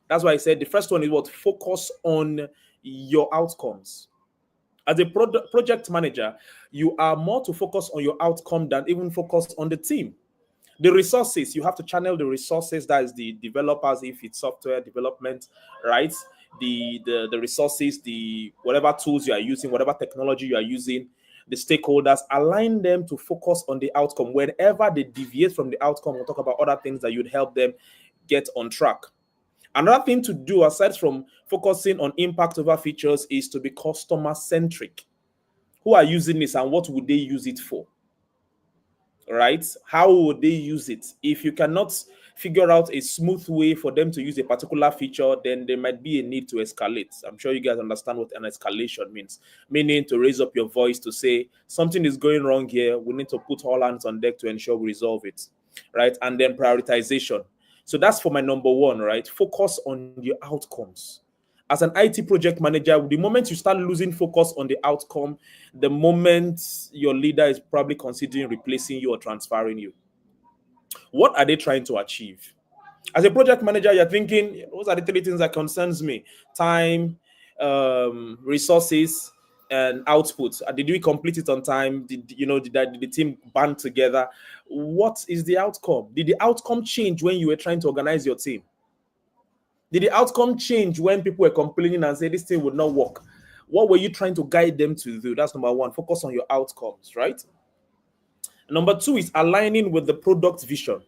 That's why I said the first one is what? Focus on your outcomes. As a project manager, you are more to focus on your outcome than even focus on the team. The resources, you have to channel the resources, that is the developers, if it's software development, right? The resources, the whatever tools you are using, whatever technology you are using, the stakeholders, align them to focus on the outcome. Whenever they deviate from the outcome, we'll talk about other things that you'd help them get on track. Another thing to do, aside from focusing on impact over features, is to be customer-centric. Who are using this and what would they use it for? Right? How would they use it? If you cannot figure out a smooth way for them to use a particular feature, then there might be a need to escalate. I'm sure you guys understand what an escalation means, meaning to raise up your voice to say something is going wrong here. We need to put all hands on deck to ensure we resolve it, right? And then prioritization. So that's for my number 1, right? Focus on your outcomes. As an IT project manager, the moment you start losing focus on the outcome, the moment your leader is probably considering replacing you or transferring you. What are they trying to achieve? As a project manager, you're thinking, those are the 3 things that concerns me: time, resources, and output. Did we complete it on time? Did the team band together? What is the outcome? Did the outcome change when you were trying to organize your team? Did the outcome change when people were complaining and say this thing would not work? What were you trying to guide them to do? That's number 1. Focus on your outcomes, right? Number 2 is aligning with the product vision.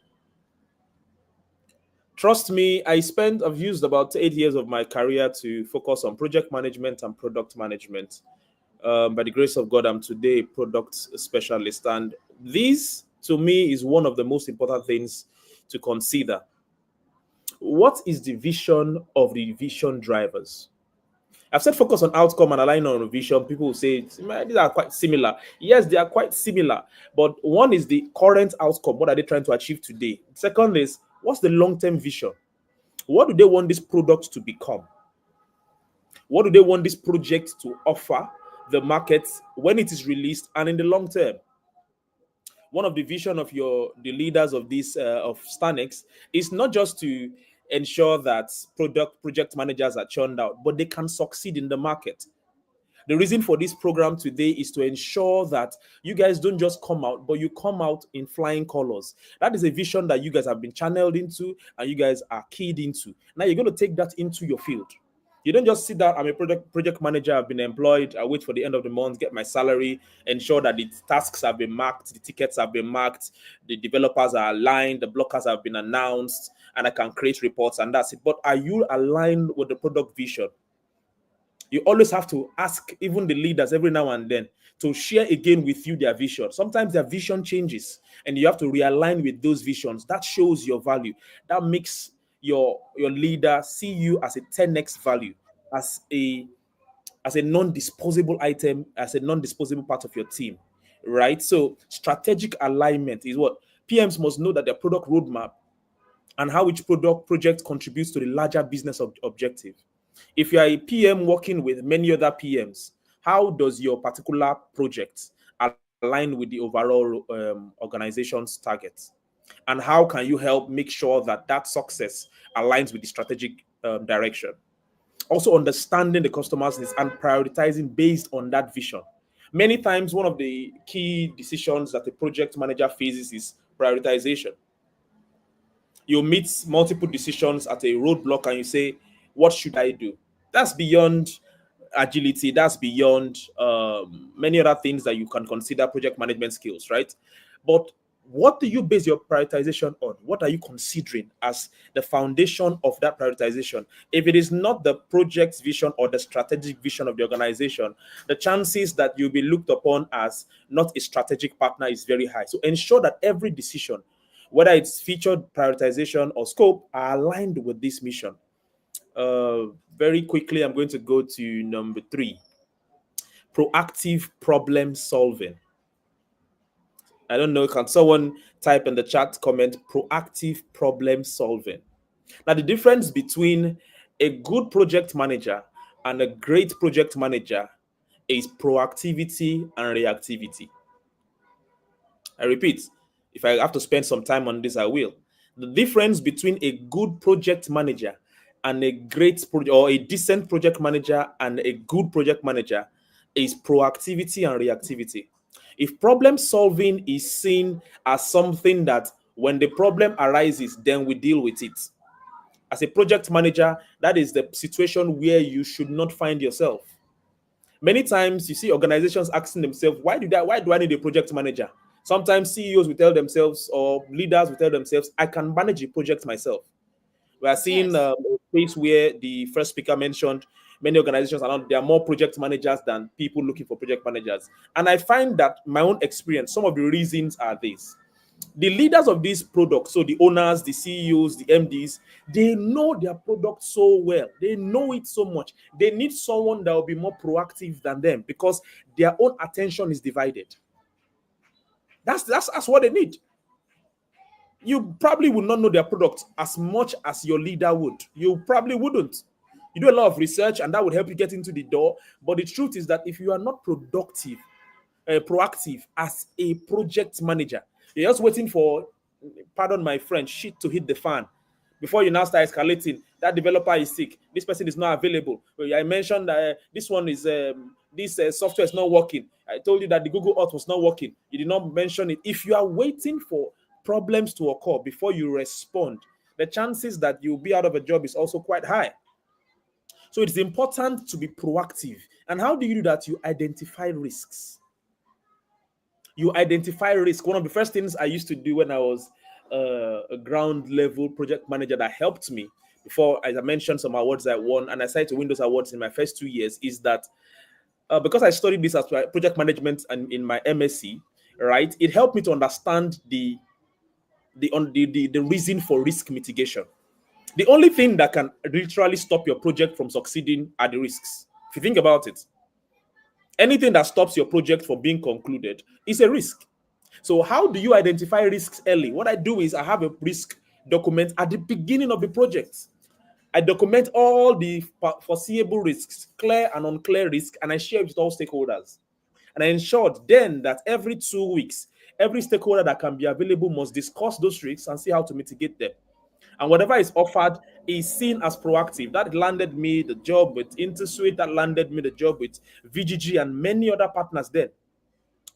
Trust me, I've used about 8 years of my career to focus on project management and product management. By the grace of God, I'm today a product specialist. And this, to me, is one of the most important things to consider. What is the vision of the vision drivers? I've said focus on outcome and align on vision. People will say these are quite similar. Yes, they are quite similar. But one is the current outcome. What are they trying to achieve today? Second is, what's the long-term vision? What do they want this product to become? What do they want this project to offer the market when it is released and in the long term? One of the vision of the leaders of this of Stanix is not just to ensure that project managers are churned out, but they can succeed in the market. The reason for this program today is to ensure that you guys don't just come out, but you come out in flying colors. That is a vision that you guys have been channeled into and you guys are keyed into. Now you're going to take that into your field. You don't just sit down, I'm a project manager, I've been employed, I wait for the end of the month, get my salary, ensure that the tasks have been marked, the tickets have been marked, the developers are aligned, the blockers have been announced, and I can create reports and that's it. But are you aligned with the product vision? You always have to ask even the leaders every now and then to share again with you their vision. Sometimes their vision changes and you have to realign with those visions. That shows your value. That makes your leader see you as a 10x value, as a non-disposable item, as a non-disposable part of your team, right? So strategic alignment is what PMs must know, that their product roadmap and how each project contributes to the larger business objective. If you are a PM working with many other PMs, how does your particular project align with the overall organization's targets? And how can you help make sure that that success aligns with the strategic direction? Also understanding the customer's needs and prioritizing based on that vision. Many times, one of the key decisions that a project manager faces is prioritization. You meet multiple decisions at a roadblock and you say, what should I do? That's beyond agility. That's beyond many other things that you can consider project management skills, right? But what do you base your prioritization on? What are you considering as the foundation of that prioritization? If it is not the project's vision or the strategic vision of the organization, the chances that you'll be looked upon as not a strategic partner is very high. So ensure that every decision, whether it's featured, prioritization, or scope, are aligned with this mission. Very quickly, I'm going to go to number 3. Proactive problem solving. I don't know, can someone type in the chat comment, proactive problem solving? Now, the difference between a good project manager and a great project manager is proactivity and reactivity. I repeat, if I have to spend some time on this, I will. The difference between a good project manager and a great or a decent project manager and a good project manager is proactivity and reactivity. If problem solving is seen as something that when the problem arises, then we deal with it. As a project manager, that is the situation where you should not find yourself. Many times you see organizations asking themselves, why do I need a project manager? Sometimes CEOs will tell themselves, or leaders will tell themselves, I can manage a project myself. We are seeing a place where the first speaker mentioned many organizations there are more project managers than people looking for project managers. And I find that my own experience, some of the reasons are these. The leaders of these products, so the owners, the CEOs, the MDs, they know their product so well. They know it so much. They need someone that will be more proactive than them because their own attention is divided. That's what they need. You probably would not know their product as much as your leader would. You probably wouldn't. You do a lot of research and that would help you get into the door. But the truth is that if you are not proactive as a project manager, you're just waiting for, pardon my French, shit to hit the fan before you now start escalating. That developer is sick. This person is not available. I mentioned this one is this software is not working. I told you that the Google Earth was not working. You did not mention it. If you are waiting for problems to occur before you respond, the chances that you'll be out of a job is also quite high. So it's important to be proactive. And how do you do that? You identify risks. You identify risk. One of the first things I used to do when I was a ground level project manager that helped me before, as I mentioned, some awards I won, and I started to win those awards in my first 2 years, is that because I studied this as project management and in my MSc, right, it helped me to understand the reason for risk mitigation. The only thing that can literally stop your project from succeeding are the risks. If you think about it, anything that stops your project from being concluded is a risk. So how do you identify risks early? What I do is I have a risk document at the beginning of the project. I document all the foreseeable risks, clear and unclear risks, and I share it with all stakeholders. And I ensured then that every 2 weeks, every stakeholder that can be available must discuss those risks and see how to mitigate them. And whatever is offered is seen as proactive. That landed me the job with InterSuite, that landed me the job with VGG and many other partners then,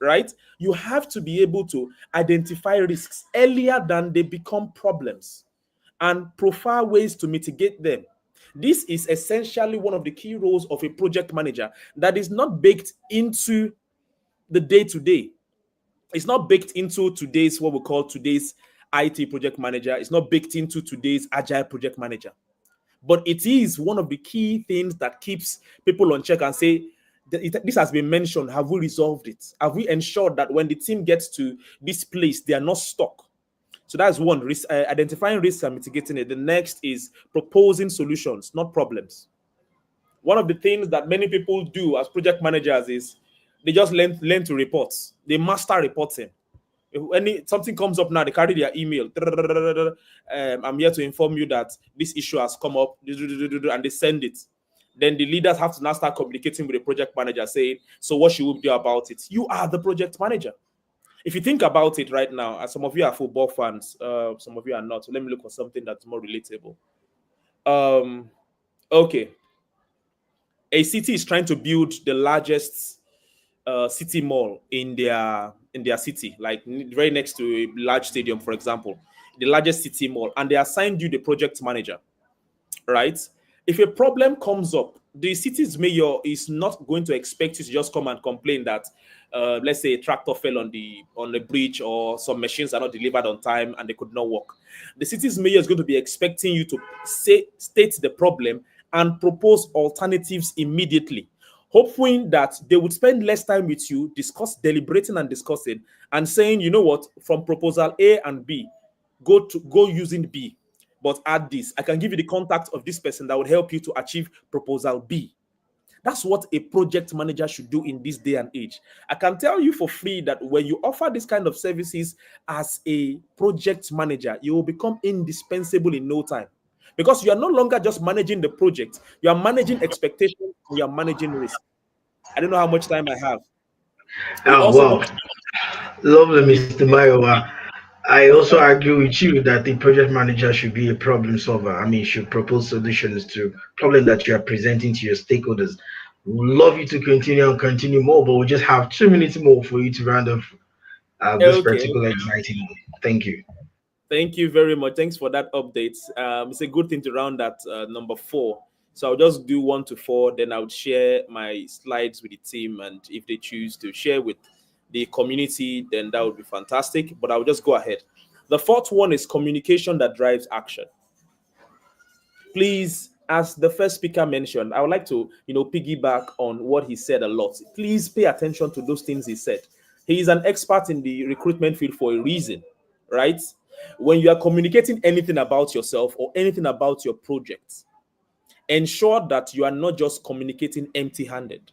right? You have to be able to identify risks earlier than they become problems and profile ways to mitigate them. This is essentially one of the key roles of a project manager that is not baked into the day-to-day. It's not baked into today's, what we call today's IT project manager. It's not baked into today's agile project manager. But it is one of the key things that keeps people on check and say, this has been mentioned. Have we resolved it? Have we ensured that when the team gets to this place, they are not stuck? So that's one, identifying risks and mitigating it. The next is proposing solutions, not problems. One of the things that many people do as project managers is they just learn to report. They master reporting. If something comes up now, they carry their email. I'm here to inform you that this issue has come up, and they send it. Then the leaders have to now start communicating with the project manager saying, so what should we do about it? You are the project manager. If you think about it right now, as some of you are football fans, some of you are not. So let me look for something that's more relatable. Okay. A city is trying to build the largest city mall in their city, like right next to a large stadium, for example, the largest city mall, and they assigned you the project manager, right? If a problem comes up, the city's mayor is not going to expect you to just come and complain that, let's say, a tractor fell on the bridge, or some machines are not delivered on time and they could not work. The city's mayor is going to be expecting you to state the problem and propose alternatives immediately, hoping that they would spend less time with you, deliberating and discussing, and saying, you know what, from proposal A and B, go using B, but add this. I can give you the contact of this person that would help you to achieve proposal B. That's what a project manager should do in this day and age. I can tell you for free that when you offer this kind of services as a project manager, you will become indispensable in no time, because you are no longer just managing the project, you are managing expectations, you are managing risk. I don't know how much time I have. Wow. Lovely, Mr. Mayowa. I also agree with you that the project manager should be a problem solver. I mean, should propose solutions to problems that you are presenting to your stakeholders. We'd love you to continue more, but we just have 2 minutes more for you to round off this particular exciting one. Thank you. Thank you very much. Thanks for that update. It's a good thing to round that number 4. So I'll just do 1 to 4, then I'll share my slides with the team, and if they choose to share with the community, then that would be fantastic, but I'll just go ahead. The 4th one is communication that drives action. Please, as the first speaker mentioned, I would like to, piggyback on what he said a lot. Please pay attention to those things he said. He is an expert in the recruitment field for a reason, right? When you are communicating anything about yourself or anything about your project, ensure that you are not just communicating empty-handed.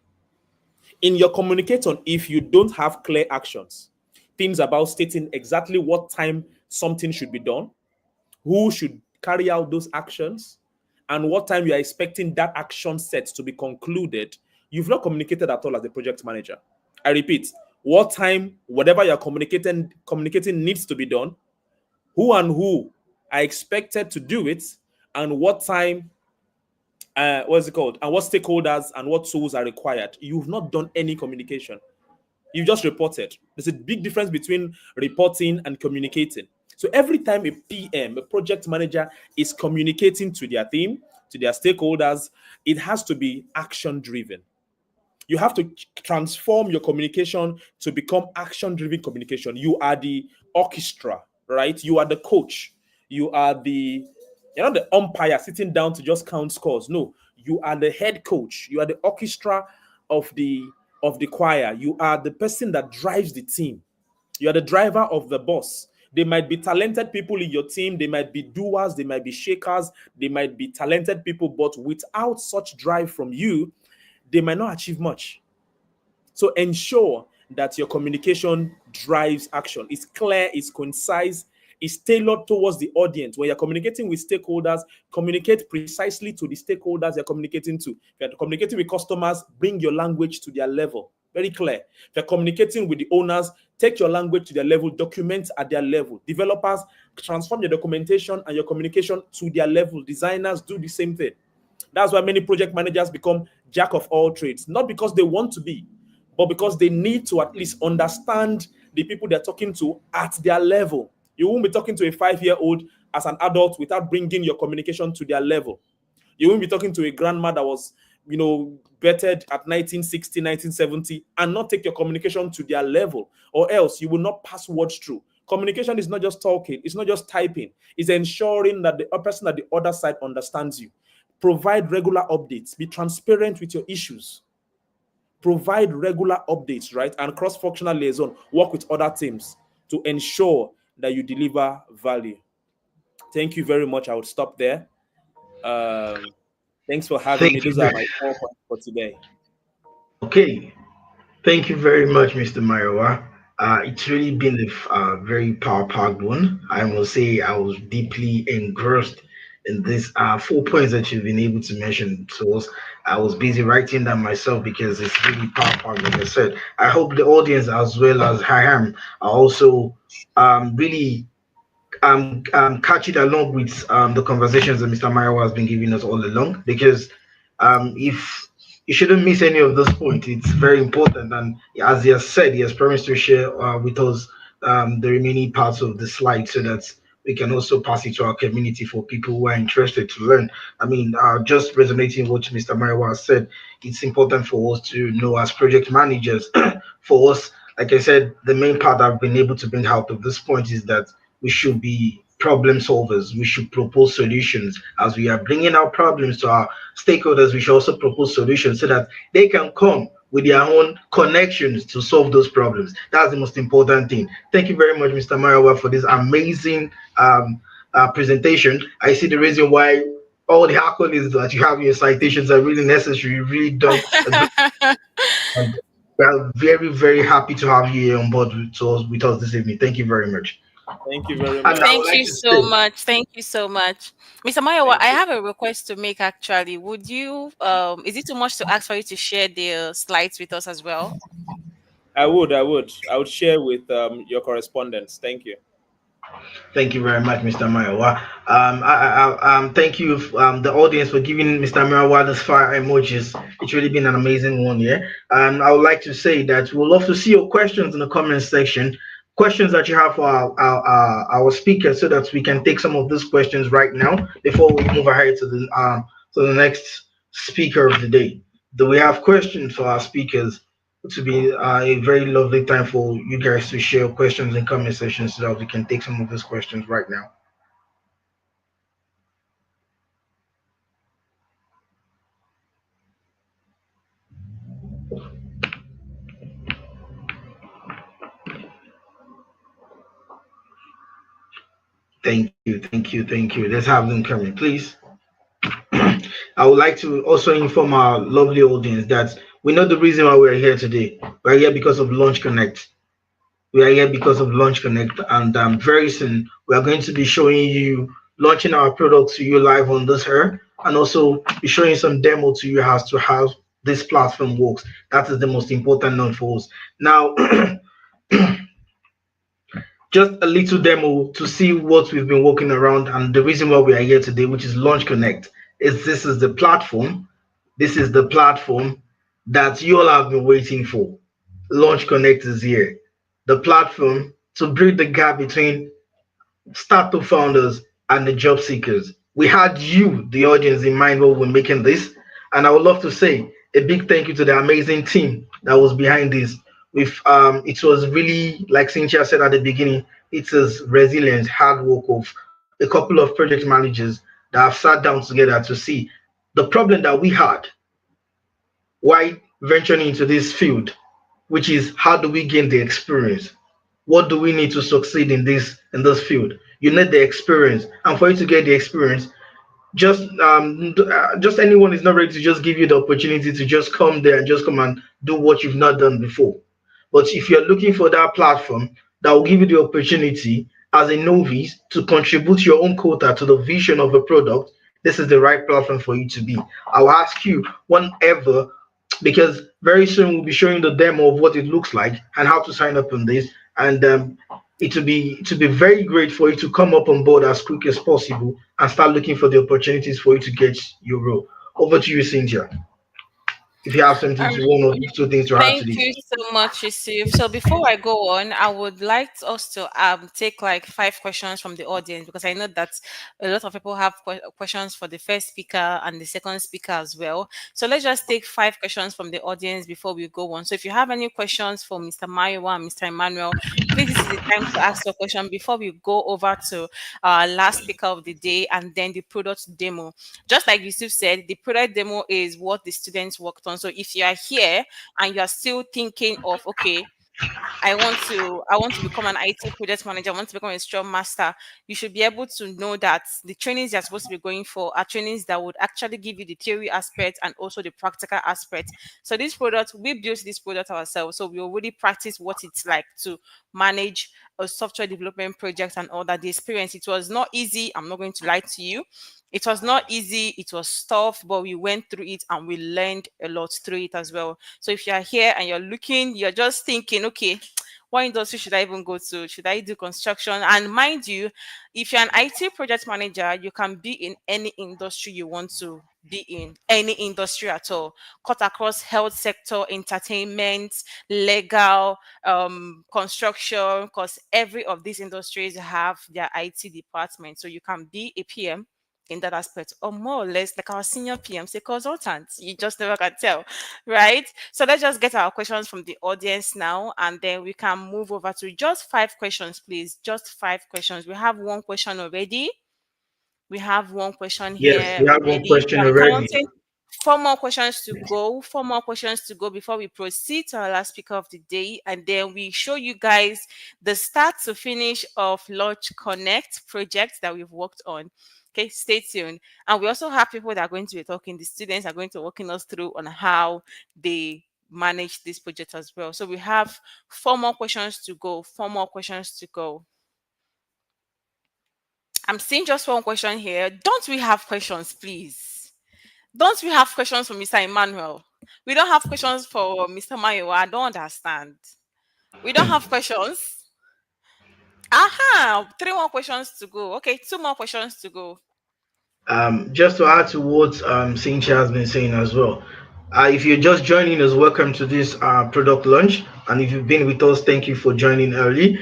In your communication, if you don't have clear actions, things about stating exactly what time something should be done, who should carry out those actions, and what time you are expecting that action set to be concluded, you've not communicated at all as a project manager. I repeat, what time, whatever you're communicating needs to be done, who are expected to do it, and what time, and what stakeholders and what tools are required. You've not done any communication. You just reported. There's a big difference between reporting and communicating. So every time a PM, a project manager, is communicating to their team, to their stakeholders, it has to be action-driven. You have to transform your communication to become action-driven communication. You are the orchestra, right? You are the coach. You are you're not the umpire sitting down to just count scores. No, you are the head coach. You are the orchestra of the choir. You are the person that drives the team. You are the driver of the bus. They might be talented people in your team. They might be doers. They might be shakers. They might be talented people, but without such drive from you, they might not achieve much. So ensure that your communication drives action. It's clear, it's concise, is tailored towards the audience. When you're communicating with stakeholders, communicate precisely to the stakeholders you're communicating to. If you're communicating with customers, bring your language to their level. Very clear. If you're communicating with the owners, take your language to their level, document at their level. Developers, transform your documentation and your communication to their level. Designers, do the same thing. That's why many project managers become jack of all trades. Not because they want to be, but because they need to at least understand the people they're talking to at their level. You won't be talking to a 5-year-old as an adult without bringing your communication to their level. You won't be talking to a grandma that was, bettered at 1960, 1970, and not take your communication to their level, or else you will not pass words through. Communication is not just talking. It's not just typing. It's ensuring that the person at the other side understands you. Provide regular updates. Be transparent with your issues. Provide regular updates, right? And cross-functional liaison. Work with other teams to ensure that you deliver value. Thank you very much. I would stop there. Thanks for having me. Those are my 4 points for today. Okay. Thank you very much, Mr. Mayowa. It's really been a very power-packed one. I must say I was deeply engrossed in these 4 points that you've been able to mention to us. I was busy writing them myself because it's really powerful. Like I said, I hope the audience as well as I am are also really catching along with the conversations that Mr. Mayowa has been giving us all along, because if you shouldn't miss any of those points, it's very important. And as he has said, he has promised to share with us the remaining parts of the slide so that we can also pass it to our community for people who are interested to learn. I mean, just resonating what Mr. Mayowa has said, it's important for us to know as project managers, for us, like I said, the main part I've been able to bring out of this point is that we should be problem solvers. We should propose solutions. As we are bringing our problems to our stakeholders, we should also propose solutions so that they can come with their own connections to solve those problems. That's the most important thing. Thank you very much, Mr. Mayowa, for this amazing presentation. I see the reason why all the accolades that you have in your citations are really necessary. You've really done a good and we are very, very happy to have you here on board with us this evening. Thank you very much. Thank you very And much. I would Thank like you to so say, much. Thank you so much. Mr. Mayowa, Thank I you. have a request to make actually. Would you is it too much to ask for you to share the slides with us as well? I would share with your correspondence. Thank you. thank you very much, Mr. Mayowa. Thank you, the audience, for giving Mr. Mayowa this fire emojis. It's really been an amazing one, yeah. And I would like to say that we'd love to see your questions in the comment section. Questions that you have for our speakers, so that we can take some of those questions right now before we move ahead to the next speaker of the day. Do we have questions for our speakers? To be a very lovely time for you guys to share questions in comment section so that we can take some of those questions right now. Thank you. Let's have them coming, please. I would like to also inform our lovely audience that we know the reason why we're here today. We're here because of Launch Connect. We are here because of Launch Connect, and very soon we are going to be showing you launching our products to you live on this air, and also be showing some demo to you as to how this platform works. That is the most important note for us. Now, just a little demo to see what we've been working around, and the reason why we are here today, which is Launch Connect, is this is the platform. This is the platform that you all have been waiting for. Launch Connect is here. The platform to bridge the gap between startup founders and the job seekers. We had you, the audience, in mind when we were making this. And I would love to say a big thank you to the amazing team that was behind this. With it was really, like Cynthia said at the beginning, it is resilience, hard work of a couple of project managers that have sat down together to see the problem that we had why venturing into this field, which is how do we gain the experience? What do we need to succeed in this field? You need the experience, and for you to get the experience, just anyone is not ready to just give you the opportunity to just come there and just come and do what you've not done before. But if you're looking for that platform that will give you the opportunity as a novice to contribute your own quota to the vision of a product, this is the right platform for you to be. I'll ask you whenever, because very soon we'll be showing the demo of what it looks like and how to sign up on this. And it will be very great for you to come up on board as quick as possible and start looking for the opportunities for you to get your role. Over to you, Cynthia. If you have something to one or two things to add to Thank this. you so much, Yusuf. So before I go on, I would like us to take like 5 questions from the audience, because I know that a lot of people have questions for the first speaker and the second speaker as well. So let's just take 5 questions from the audience before we go on. So if you have any questions for Mr. Mayowa and Mr. Emmanuel, please, this is the time to ask your question before we go over to our last speaker of the day and then the product demo. Just like Yusuf said, the product demo is what the students worked on. So if you are here and you are still thinking of, okay, I want to become an IT project manager, I want to become a Scrum Master, you should be able to know that the trainings you're supposed to be going for are trainings that would actually give you the theory aspect and also the practical aspect. So this product, we built this product ourselves, so we already practice what it's like to manage a software development project and all that. The experience, it was not easy, I'm not going to lie to you. It was not easy, it was tough, but we went through it and we learned a lot through it as well. So if you are here and you're just thinking, okay, what industry should I even go to? Should I do construction? And mind you, if you're an IT project manager, you can be in any industry you want to be in, any industry at all. Cut across health sector, entertainment, legal, construction, because every of these industries have their IT department. So you can be a PM in that aspect, or more or less like our senior PMs, a consultant. You just never can tell, right? So let's just get our questions from the audience now, and then we can move over to just 5 questions, please. Just 5 questions. We have 1 question already. We have 1 question Yes, here we have one already. question I'm already. counting 4 more questions to go. 4 more questions to go before we proceed to our last speaker of the day, and then we show you guys the start to finish of Launch Connect project that we've worked on. Okay, stay tuned. And we also have people that are going to be talking. The students are going to walking us through on how they manage this project as well. So we have 4 more questions to go. 4 more questions to go. I'm seeing just 1 question here. Don't we have questions, please? Don't we have questions for Mr. Emmanuel? We don't have questions for Mr. Mayowa. I don't understand. We don't have questions. Aha, 3 more questions to go. Okay, 2 more questions to go. Just to add to what Cynthia has been saying as well. If you're just joining us, welcome to this product launch. And if you've been with us, thank you for joining early.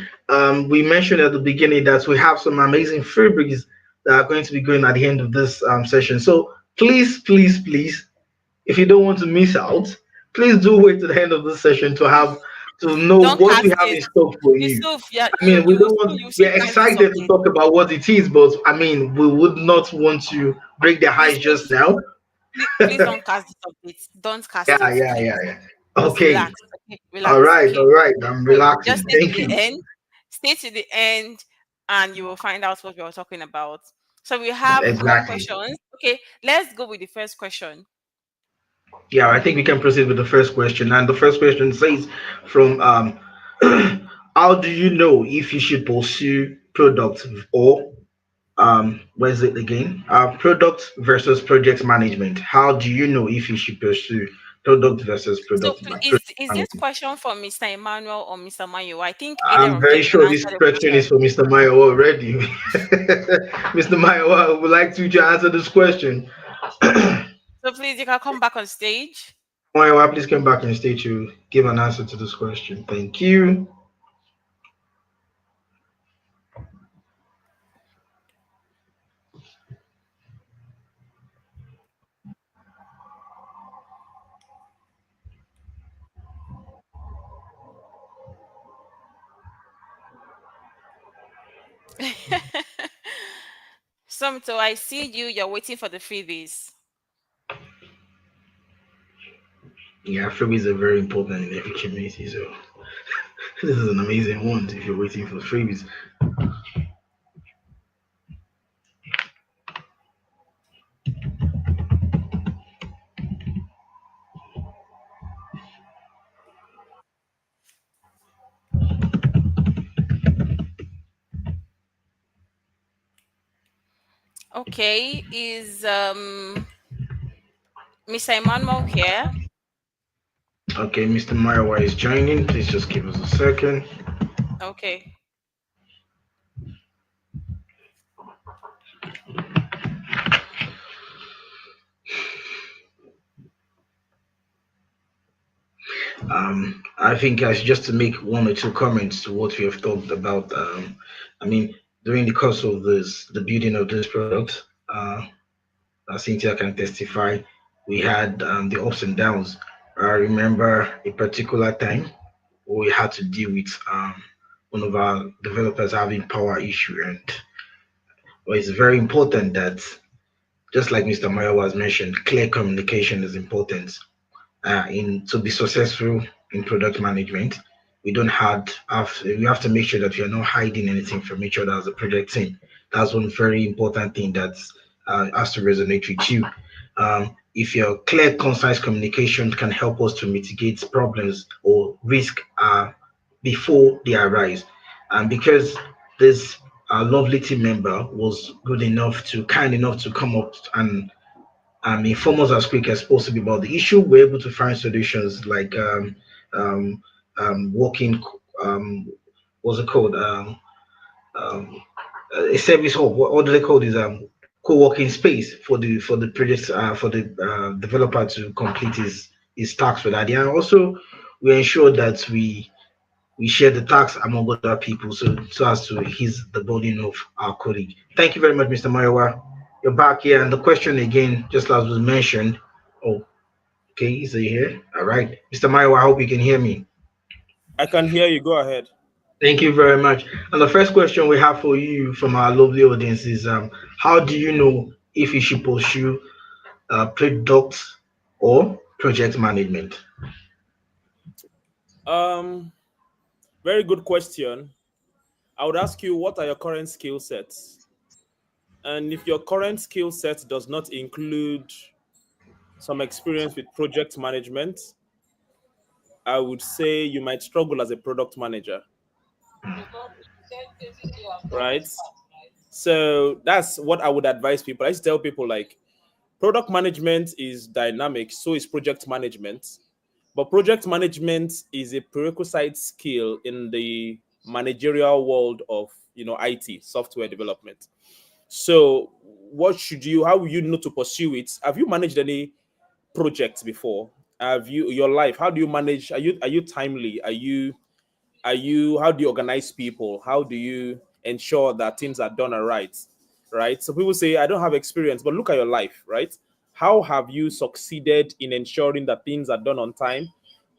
We mentioned at the beginning that we have some amazing freebies that are going to be going at the end of this session. So please, please, please, if you don't want to miss out, please do wait to the end of this session to know Don't what we cast have it. in store for you. Yusuf, yeah, I mean, we you don't soon want, you see we're cast this excited to update. talk about what it is, but I mean, we would not want to break the ice just now. Please don't cast this update. Don't cast Yeah, it, yeah, please. yeah, yeah. Just Okay. relax. Okay, All relax. right, Okay. all right. I'm So just relaxing. stay to Thank the you. end. Stay to the end, and you will find out what we are talking about. So we have more Exactly. questions. Okay, let's go with the first question. Yeah, I think we can proceed with the first question. And the first question says from how do you know if you should pursue product or where's it again? Product versus project management. How do you know if you should pursue product versus So project is this management? question for Mr. Emmanuel or Mr. Mayo? I think either I'm of them very can sure this answer the question is question. for Mr. Mayowa already. Mr. Mayowa, I would like you to answer this question. So please, you can come back on stage. Mayowa, please come back and state to give an answer to this question. Thank you. So I see you. You're waiting for the freebies. Yeah, freebies are very important in every community. So this is an amazing one if you're waiting for freebies. Okay, is Mr. Emmanuel here? Okay, Mr. Mayowa is joining. Please just give us a second. Okay. I think just to make 1 or 2 comments to what we have talked about. I mean, during the course of the building of this product, Cynthia can testify, we had the ups and downs. I remember a particular time where we had to deal with one of our developers having power issue, and well, it's very important that, just like Mr. Mayowa has mentioned, clear communication is important. In to be successful in product management, we have to make sure that we are not hiding anything from each other as a project team. That's one very important thing that has to resonate with you. If your clear, concise communication can help us to mitigate problems or risk before they arise, and because there's our lovely team member was kind enough to come up and inform us as quick as possible about the issue. We're able to find solutions like um, working, what's it called? Um, a service hub. What do they call this? Co-working space for the project for the developer to complete his tasks with that. And also we ensure that we share the tasks among other people so as to ease the burden of our colleague. Thank you very much, Mr. Mayowa. You're back here, and the question again, just as was mentioned. Oh, okay, so you're here. All right, Mr. Mayowa, I hope you can hear me. I can hear you. Go ahead. Thank you very much. And the first question we have for you from our lovely audience is how do you know if you should pursue product or project management? Very good question. I would ask you, what are your current skill sets? And if your current skill set does not include some experience with project management, I would say you might struggle as a product manager. Right? So that's what I would advise people. I used to tell people, like, product management is dynamic, so is project management. But project management is a prerequisite skill in the managerial world of IT, software development. So how will you know to pursue it? Have you managed any projects before? Have you your life? How do you manage? Are you timely? How do you organize people? How do you ensure that things are done right? Right? So people say, I don't have experience, but look at your life, right? How have you succeeded in ensuring that things are done on time,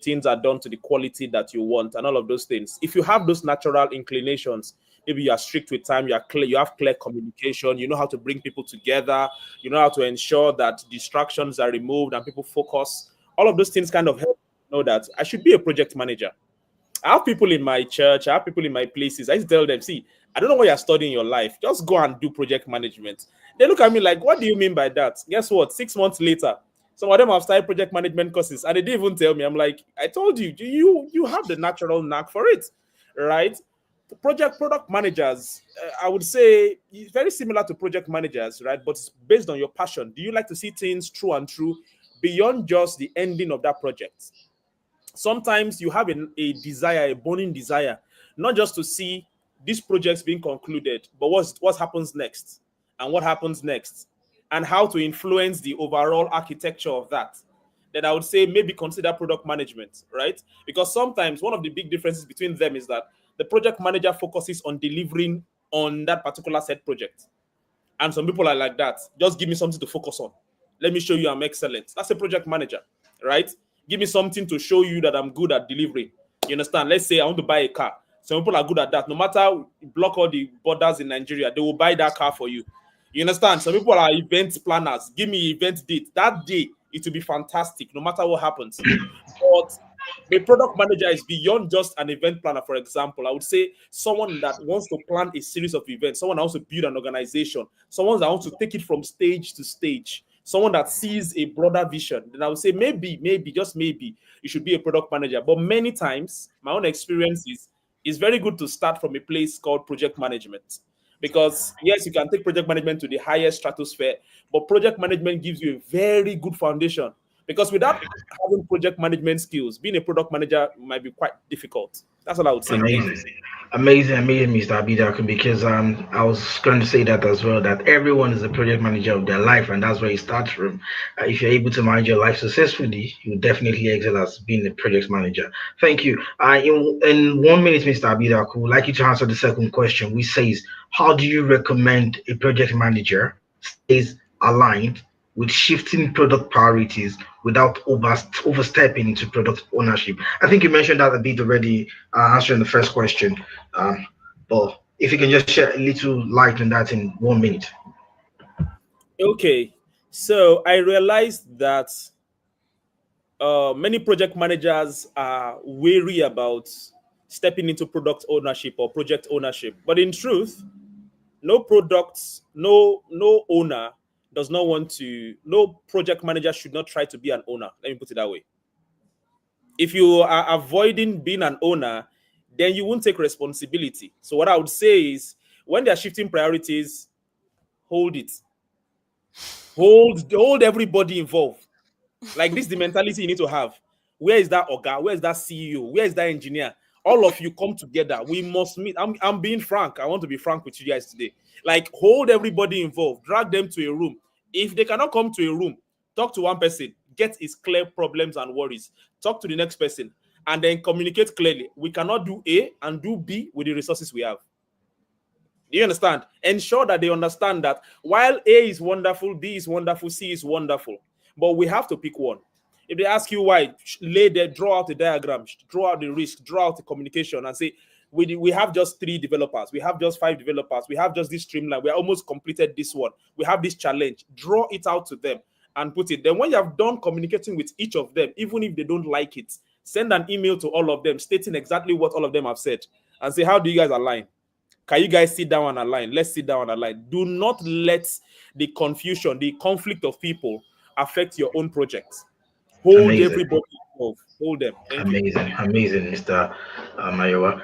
things are done to the quality that you want, and all of those things? If you have those natural inclinations, maybe you are strict with time, you have clear communication, you know how to bring people together, you know how to ensure that distractions are removed and people focus. All of those things kind of help you know that I should be a project manager. I have people in my church, I have people in my places. I used to tell them, see, I don't know what you're studying in your life. Just go and do project management. They look at me like, what do you mean by that? Guess what? 6 months later, some of them have started project management courses and they didn't even tell me. I'm like, I told you, you have the natural knack for it, right? Product managers, I would say, it's very similar to project managers, right? But it's based on your passion. Do you like to see things true and true beyond just the ending of that project? Sometimes you have a desire, a burning desire, not just to see these projects being concluded, but what happens next, and what happens next, and how to influence the overall architecture of that. Then I would say maybe consider product management, right? Because sometimes one of the big differences between them is that the project manager focuses on delivering on that particular set project. And some people are like that. Just give me something to focus on. Let me show you I'm excellent. That's a project manager, right? Give me something to show you that I'm good at delivering. You understand? Let's say I want to buy a car. Some people are good at that. No matter block all the borders in Nigeria, they will buy that car for you. You understand? Some people are event planners. Give me event date. That day, it will be fantastic, no matter what happens. But a product manager is beyond just an event planner. For example, I would say someone that wants to plan a series of events, someone that wants to build an organization, someone that wants to take it from stage to stage, someone that sees a broader vision. Then I would say maybe, just maybe, you should be a product manager. But many times, my own experience is it's very good to start from a place called project management. Because yes, you can take project management to the highest stratosphere, but project management gives you a very good foundation. Because without having project management skills, being a product manager might be quite difficult. That's what I would say. Amazing, Mr. Abidakun, because I was going to say that as well, that everyone is a project manager of their life, and that's where it starts from. If you're able to manage your life successfully, you definitely excel as being a project manager. Thank you. In 1 minute, Mr. Abidakun, would like you to answer the second question, which says, how do you recommend a project manager stays aligned with shifting product priorities without overstepping into product ownership? I think you mentioned that a bit already, answering the first question. But if you can just shed a little light on that in 1 minute. Okay, so I realized that many project managers are wary about stepping into product ownership or project ownership. But in truth, no owner does not want to, no project manager should not try to be an owner. Let me put it that way. If you are avoiding being an owner, then you won't take responsibility. So what I would say is, When they're shifting priorities, hold it. Hold everybody involved. Like, this is the mentality you need to have. Where is that Oga? Where is that CEO? Where is that engineer? All of you come together. We must meet. I'm being frank. I want to be frank with you guys today. Like, hold everybody involved. Drag them to a room. If they cannot come to a room, talk to one person. Get his clear problems and worries. Talk to the next person. And then communicate clearly. We cannot do A and do B with the resources we have. Do you understand? Ensure that they understand that while A is wonderful, B is wonderful, C is wonderful, but we have to pick one. If they ask you why, lay there, draw out the diagram, draw out the risk, draw out the communication, and say, we have just 3 developers, we have just 5 developers, we have just this streamline, we are almost completed this one, we have this challenge. Draw it out to them and put it. Then when you have done communicating with each of them, even if they don't like it, send an email to all of them stating exactly what all of them have said and say, how do you guys align? Can you guys sit down and align? Let's sit down and align. Do not let the confusion, the conflict of people affect your own project. Hold everybody involved. Hold them. Amazing, Mr. Mayowa.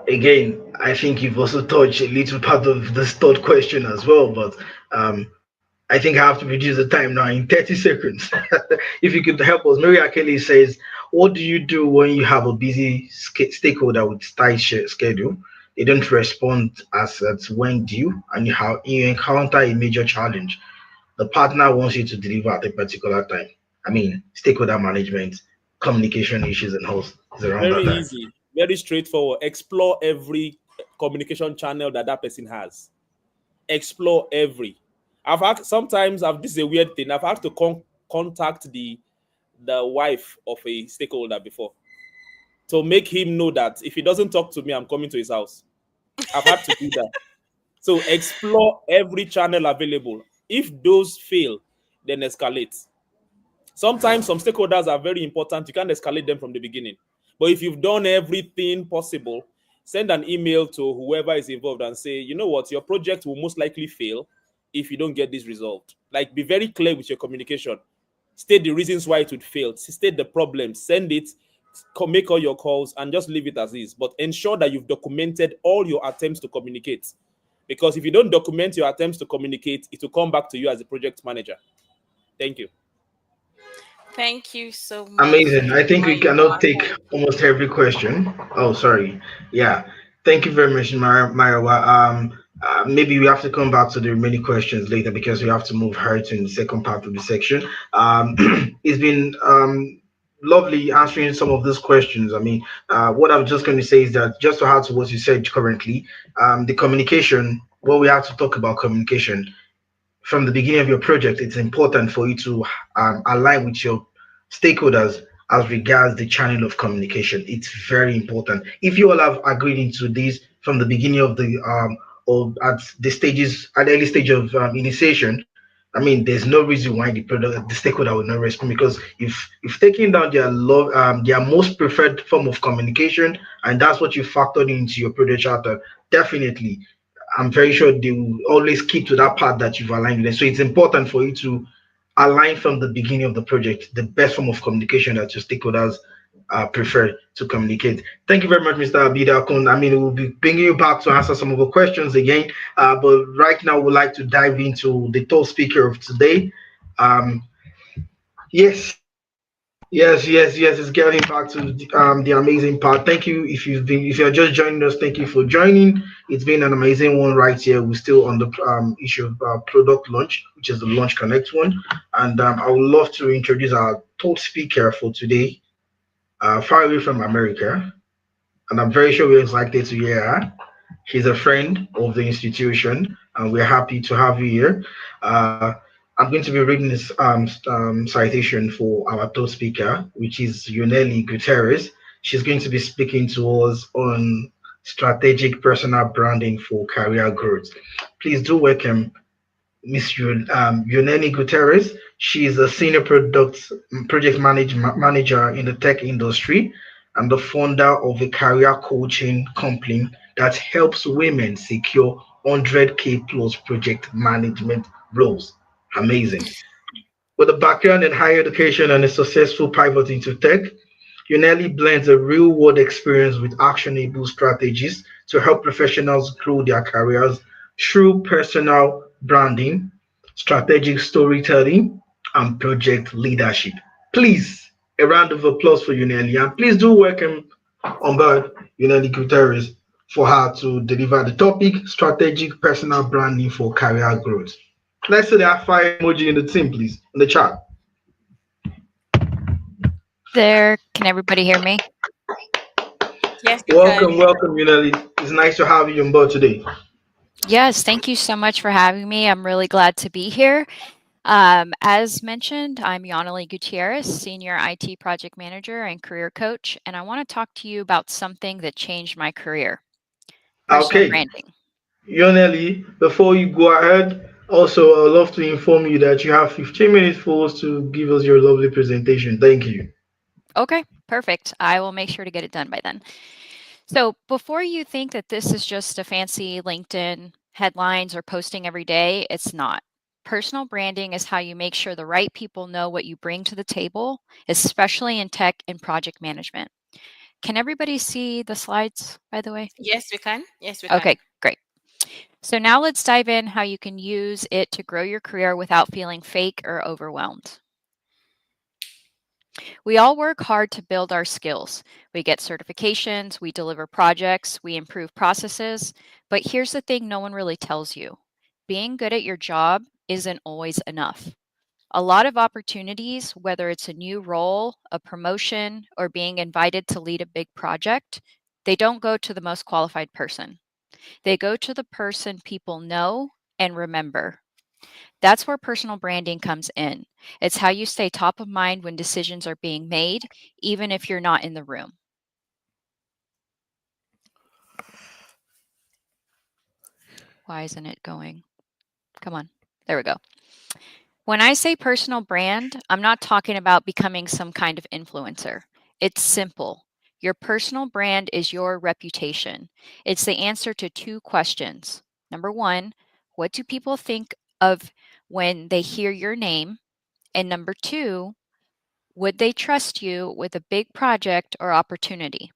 Again, I think you've also touched a little part of this third question as well, but I think I have to reduce the time now in 30 seconds. If you could help us. Mary Kelly says, what do you do when you have a busy stakeholder with tight schedule? They don't respond as when due, and you encounter a major challenge. The partner wants you to deliver at a particular time. I mean, stakeholder management, communication issues, and host. Very easy, very straightforward. Explore every communication channel that person has. Explore every. Sometimes this is a weird thing. I've had to contact the wife of a stakeholder before to make him know that if he doesn't talk to me, I'm coming to his house. I've had to do that. So explore every channel available. If those fail, then escalate. Sometimes some stakeholders are very important. You can't escalate them from the beginning. But if you've done everything possible, send an email to whoever is involved and say, you know what, your project will most likely fail if you don't get this resolved. Like, be very clear with your communication. State the reasons why it would fail. State the problem. Send it. Make all your calls and just leave it as is. But ensure that you've documented all your attempts to communicate. Because if you don't document your attempts to communicate, it will come back to you as a project manager. Thank you. Thank you so much. Amazing. I think we cannot take almost every question. Oh, sorry. Yeah. Thank you very much, Mayowa. Maybe we have to come back to the remaining questions later because we have to move her to the second part of the section. It's been lovely answering some of these questions. I mean, what I'm just going to say is that just to add to what you said currently, the communication, well, we have to talk about communication. From the beginning of your project, it's important for you to align with your stakeholders as regards the channel of communication. It's very important. If you all have agreed into this from the beginning of the or at the early stage of initiation, I mean, there's no reason why the stakeholder will not respond, because if taking down their most preferred form of communication, and that's what you factored into your project charter, definitely, I'm very sure they will always keep to that part that you've aligned with them. So it's important for you to align from the beginning of the project the best form of communication that your stakeholders prefer to communicate. Thank you very much, Mr. Abidakun. I mean, we'll be bringing you back to answer some of the questions again, but right now we'd like to dive into the top speaker of today. Yes, it's getting back to the amazing part. Thank you. If you're just joining us, thank you for joining. It's been an amazing one right here. We're still on the issue of product launch, which is the Launch Connect one. And I would love to introduce our top speaker for today, far away from America. And I'm very sure we're excited to hear her. She's a friend of the institution, and we're happy to have you here. I'm going to be reading this citation for our top speaker, which is Yonelly Gutierrez. She's going to be speaking to us on strategic personal branding for career growth. Please do welcome Miss Yonelly Gutierrez. She is a senior project manager in the tech industry and the founder of a career coaching company that helps women secure 100K plus project management roles. Amazing. With a background in higher education and a successful pivot into tech, Yonelly blends a real-world experience with actionable strategies to help professionals grow their careers through personal branding, strategic storytelling, and project leadership. Please, a round of applause for Yonelly, and please do welcome on board Yonelly Gutierrez for her to deliver the topic strategic personal branding for career growth. Let's see that fire emoji in the team, please, in the chat. There, can everybody hear me? Yes, welcome, Yonelly. It's nice to have you on board today. Yes, thank you so much for having me. I'm really glad to be here. As mentioned, I'm Yonelly Gutierrez, Senior IT Project Manager and Career Coach, and I want to talk to you about something that changed my career, personal branding. Yonelly, before you go ahead, also I'd love to inform you that you have 15 minutes for us to give us your lovely presentation. Thank you. Okay, perfect. I will make sure to get it done by then. So before you think that this is just a fancy LinkedIn headlines or posting every day, it's not. Personal branding is how you make sure the right people know what you bring to the table, especially in tech and project management. Can everybody see the slides, by the way? Yes, we can. Yes, we can. Okay, great. So now let's dive in how you can use it to grow your career without feeling fake or overwhelmed. We all work hard to build our skills. We get certifications, we deliver projects, we improve processes. But here's the thing no one really tells you. Being good at your job isn't always enough. A lot of opportunities, whether it's a new role, a promotion, or being invited to lead a big project, they don't go to the most qualified person. They go to the person people know and remember. That's where personal branding comes in. It's how you stay top of mind when decisions are being made, even if you're not in the room. Why isn't it going? Come on. There we go. When I say personal brand, I'm not talking about becoming some kind of influencer. It's simple. Your personal brand is your reputation. It's the answer to two questions. Number one, what do people think of when they hear your name? And number two, would they trust you with a big project or opportunity?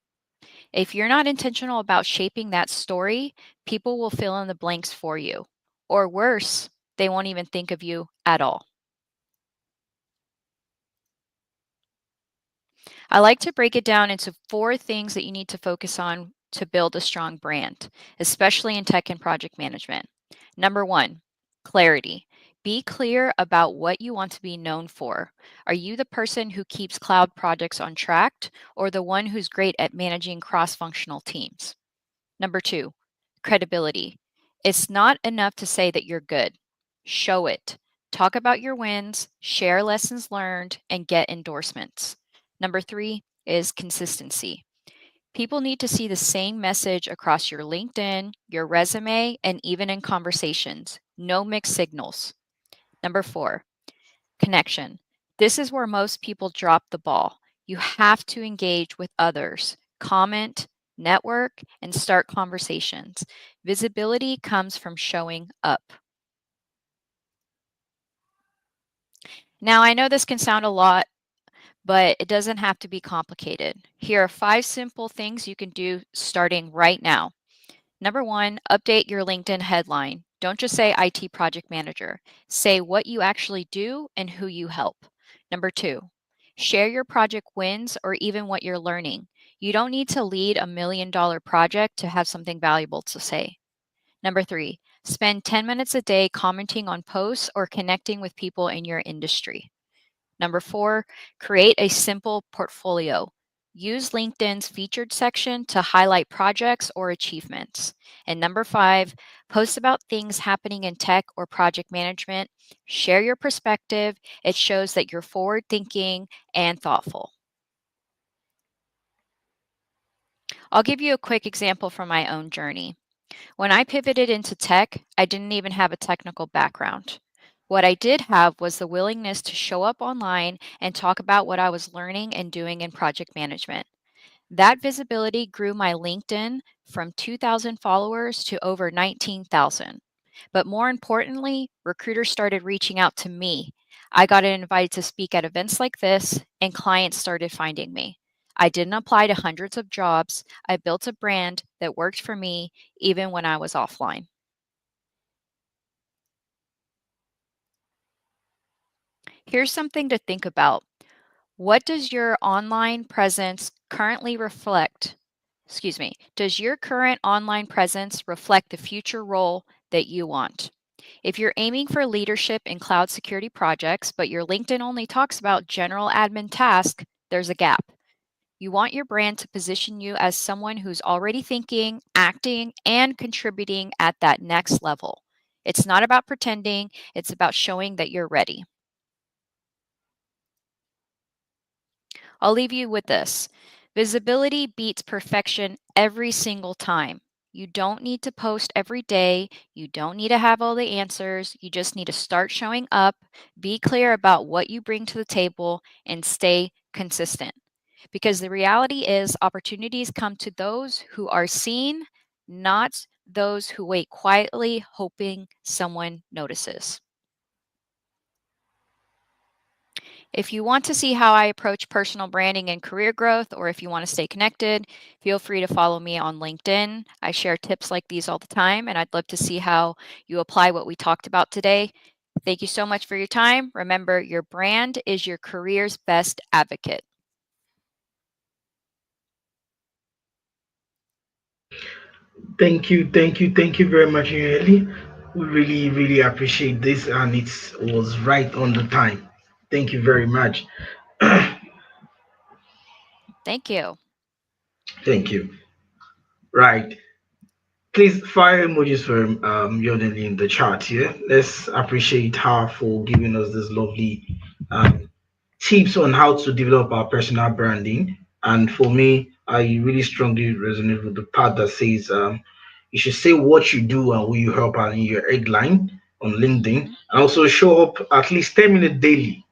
If you're not intentional about shaping that story, people will fill in the blanks for you. Or worse, they won't even think of you at all. I like to break it down into 4 things that you need to focus on to build a strong brand, especially in tech and project management. Number 1, clarity. Be clear about what you want to be known for. Are you the person who keeps cloud projects on track or the one who's great at managing cross-functional teams? Number 2, credibility. It's not enough to say that you're good. Show it. Talk about your wins, share lessons learned, and get endorsements. Number 3 is consistency. People need to see the same message across your LinkedIn, your resume, and even in conversations. No mixed signals. Number 4, connection. This is where most people drop the ball. You have to engage with others, comment, network, and start conversations. Visibility comes from showing up. Now, I know this can sound a lot, but it doesn't have to be complicated. Here are 5 simple things you can do starting right now. Number 1, update your LinkedIn headline. Don't just say IT project manager. Say what you actually do and who you help. Number 2, share your project wins or even what you're learning. You don't need to lead $1 million project to have something valuable to say. Number 3, spend 10 minutes a day commenting on posts or connecting with people in your industry. Number 4, create a simple portfolio. Use LinkedIn's featured section to highlight projects or achievements. And number 5, post about things happening in tech or project management. Share your perspective. It shows that you're forward thinking and thoughtful. I'll give you a quick example from my own journey. When I pivoted into tech, I didn't even have a technical background. What I did have was the willingness to show up online and talk about what I was learning and doing in project management. That visibility grew my LinkedIn from 2,000 followers to over 19,000. But more importantly, recruiters started reaching out to me. I got invited to speak at events like this, and clients started finding me. I didn't apply to hundreds of jobs. I built a brand that worked for me even when I was offline. Here's something to think about. What does your online presence currently reflect? Does your current online presence reflect the future role that you want? If you're aiming for leadership in cloud security projects, but your LinkedIn only talks about general admin tasks, there's a gap. You want your brand to position you as someone who's already thinking, acting, and contributing at that next level. It's not about pretending, it's about showing that you're ready. I'll leave you with this. Visibility beats perfection every single time. You don't need to post every day. You don't need to have all the answers. You just need to start showing up, be clear about what you bring to the table, and stay consistent. Because the reality is, opportunities come to those who are seen, not those who wait quietly, hoping someone notices. If you want to see how I approach personal branding and career growth, or if you want to stay connected, feel free to follow me on LinkedIn. I share tips like these all the time, and I'd love to see how you apply what we talked about today. Thank you so much for your time. Remember, your brand is your career's best advocate. Thank you very much, Yonelly. We really appreciate this, and it was right on the time. Thank you very much. Thank you. Thank you. Right. Please fire emojis for Yonelly in the chat here. Let's appreciate her for giving us this lovely um, tips on how to develop our personal branding. And for me, I really strongly resonate with the part that says you should say what you do and who you help out in your headline on LinkedIn, and also show up at least 10 minutes daily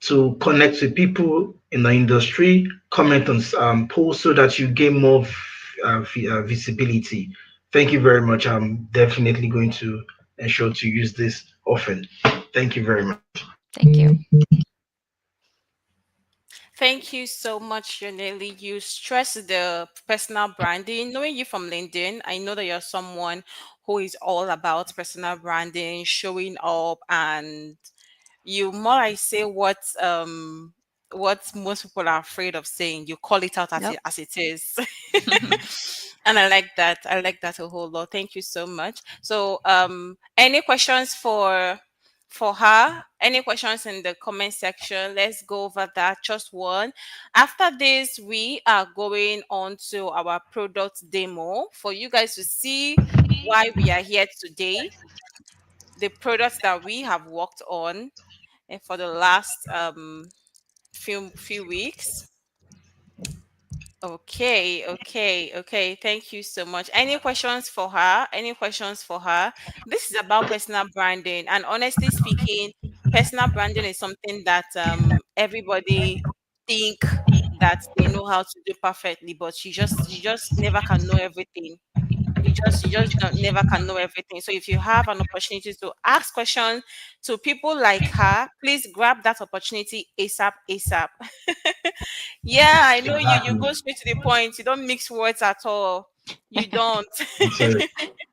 to connect with people in the industry, comment on posts so that you gain more visibility. Thank you very much. I'm definitely going to ensure to use this often. Thank you very much. Thank you. Thank you so much, Yonelly. You stress the personal branding. Knowing you from LinkedIn, I know that you're someone who is all about personal branding, showing up, and you more like say what most people are afraid of saying. You call it out Yep. as it is. And I like that. I like that a whole lot. Thank you so much. So any questions for her? Any questions in the comment section? Let's go over that. Just one. After this, we are going on to our product demo for you guys to see why we are here today, the products that we have worked on for the last few weeks. Okay. Thank you so much. Any questions for her? Any questions for her? This is about personal branding, and honestly speaking, personal branding is something that everybody think that they know how to do perfectly, but you just never can know everything. You just don't, never can know everything. So if you have an opportunity to ask questions to people like her, please grab that opportunity ASAP. Yeah, I know you. You Exactly. go straight to the point. You don't mix words at all. You don't. So,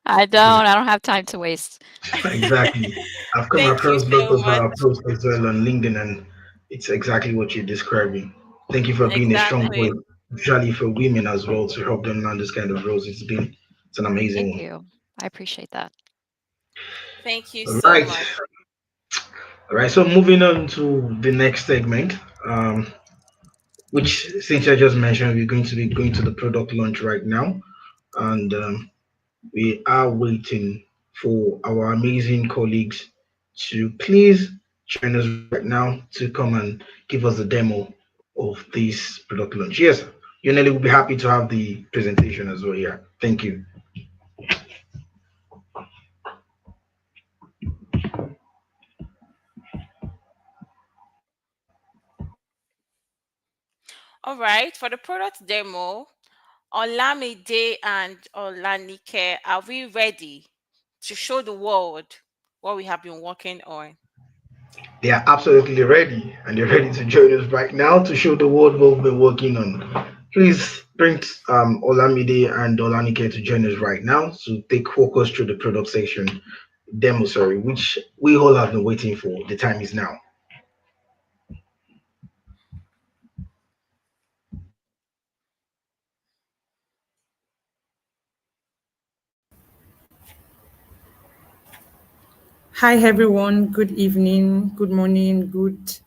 I don't have time to waste. exactly. I've come Thank you across lots so of much. posts as well on LinkedIn, and it's exactly what you're describing. Thank you for being a strong Exactly. voice, especially for women as well, to help them learn this kind of roles. It's an amazing Thank one. you. I appreciate that. Thank you All so right. much. All right. So moving on to the next segment, which since I just mentioned, we're going to be going to the product launch right now, and we are waiting for our amazing colleagues to please join us right now to come and give us a demo of this product launch. Yes, Yonelly will be happy to have the presentation as well here. Thank you. All right. For the product demo, Olamide and Olanike, are we ready to show the world what we have been working on? They are absolutely ready, and they're ready to join us right now to show the world what we've been working on. Please bring Olamide and Olanike to join us right now to take focus through the product section demo, sorry, which we all have been waiting for. The time is now. Hi everyone, good evening, good morning, good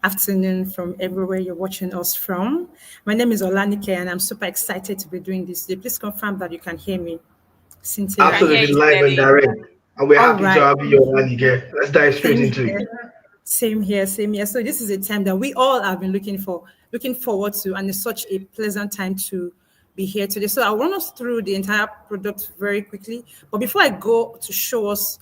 afternoon from everywhere you're watching us from. My name is Olanike and I'm super excited to be doing this today. Please confirm that you can hear me. Cynthia. Absolutely live and direct. And we're All happy to right. have you, Olanike. Let's dive straight Same into it. here. Same here, same here. So this is a time that we all have been looking forward to, and it's such a pleasant time to be here today. So I'll run us through the entire product very quickly. But before I go to show us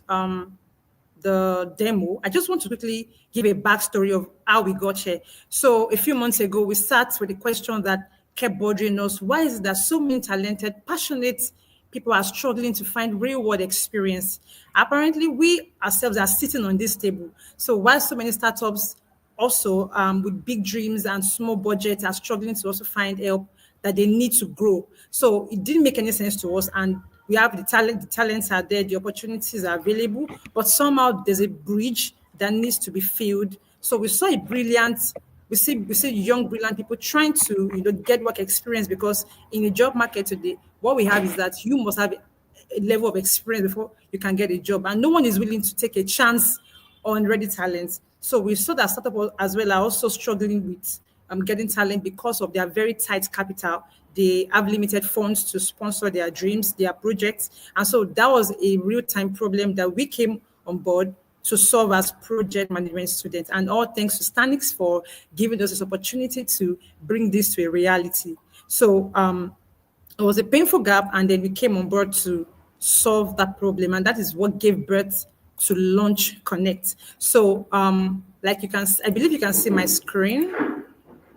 the demo, I just want to quickly give a backstory of how we got here. So a few months ago, we started with a question that kept bothering us. Why is it that so many talented, passionate people are struggling to find real world experience? Apparently, we ourselves are sitting on this table. So why so many startups also with big dreams and small budgets are struggling to also find help that they need to grow? So it didn't make any sense to us, and we have the talents are there, the opportunities are available, but somehow there's a bridge that needs to be filled. So we saw we see young brilliant people trying to get work experience, because in the job market today, what we have is that you must have a level of experience before you can get a job, and no one is willing to take a chance on ready talents. So we saw that startups as well are also struggling with getting talent because of their very tight capital. They have limited funds to sponsor their dreams, their projects. And so that was a real-time problem that we came on board to solve as project management students. And all thanks to Stanix for giving us this opportunity to bring this to a reality. So it was a painful gap, and then we came on board to solve that problem. And that is what gave birth to Launch Connect. So like I believe you can see my screen.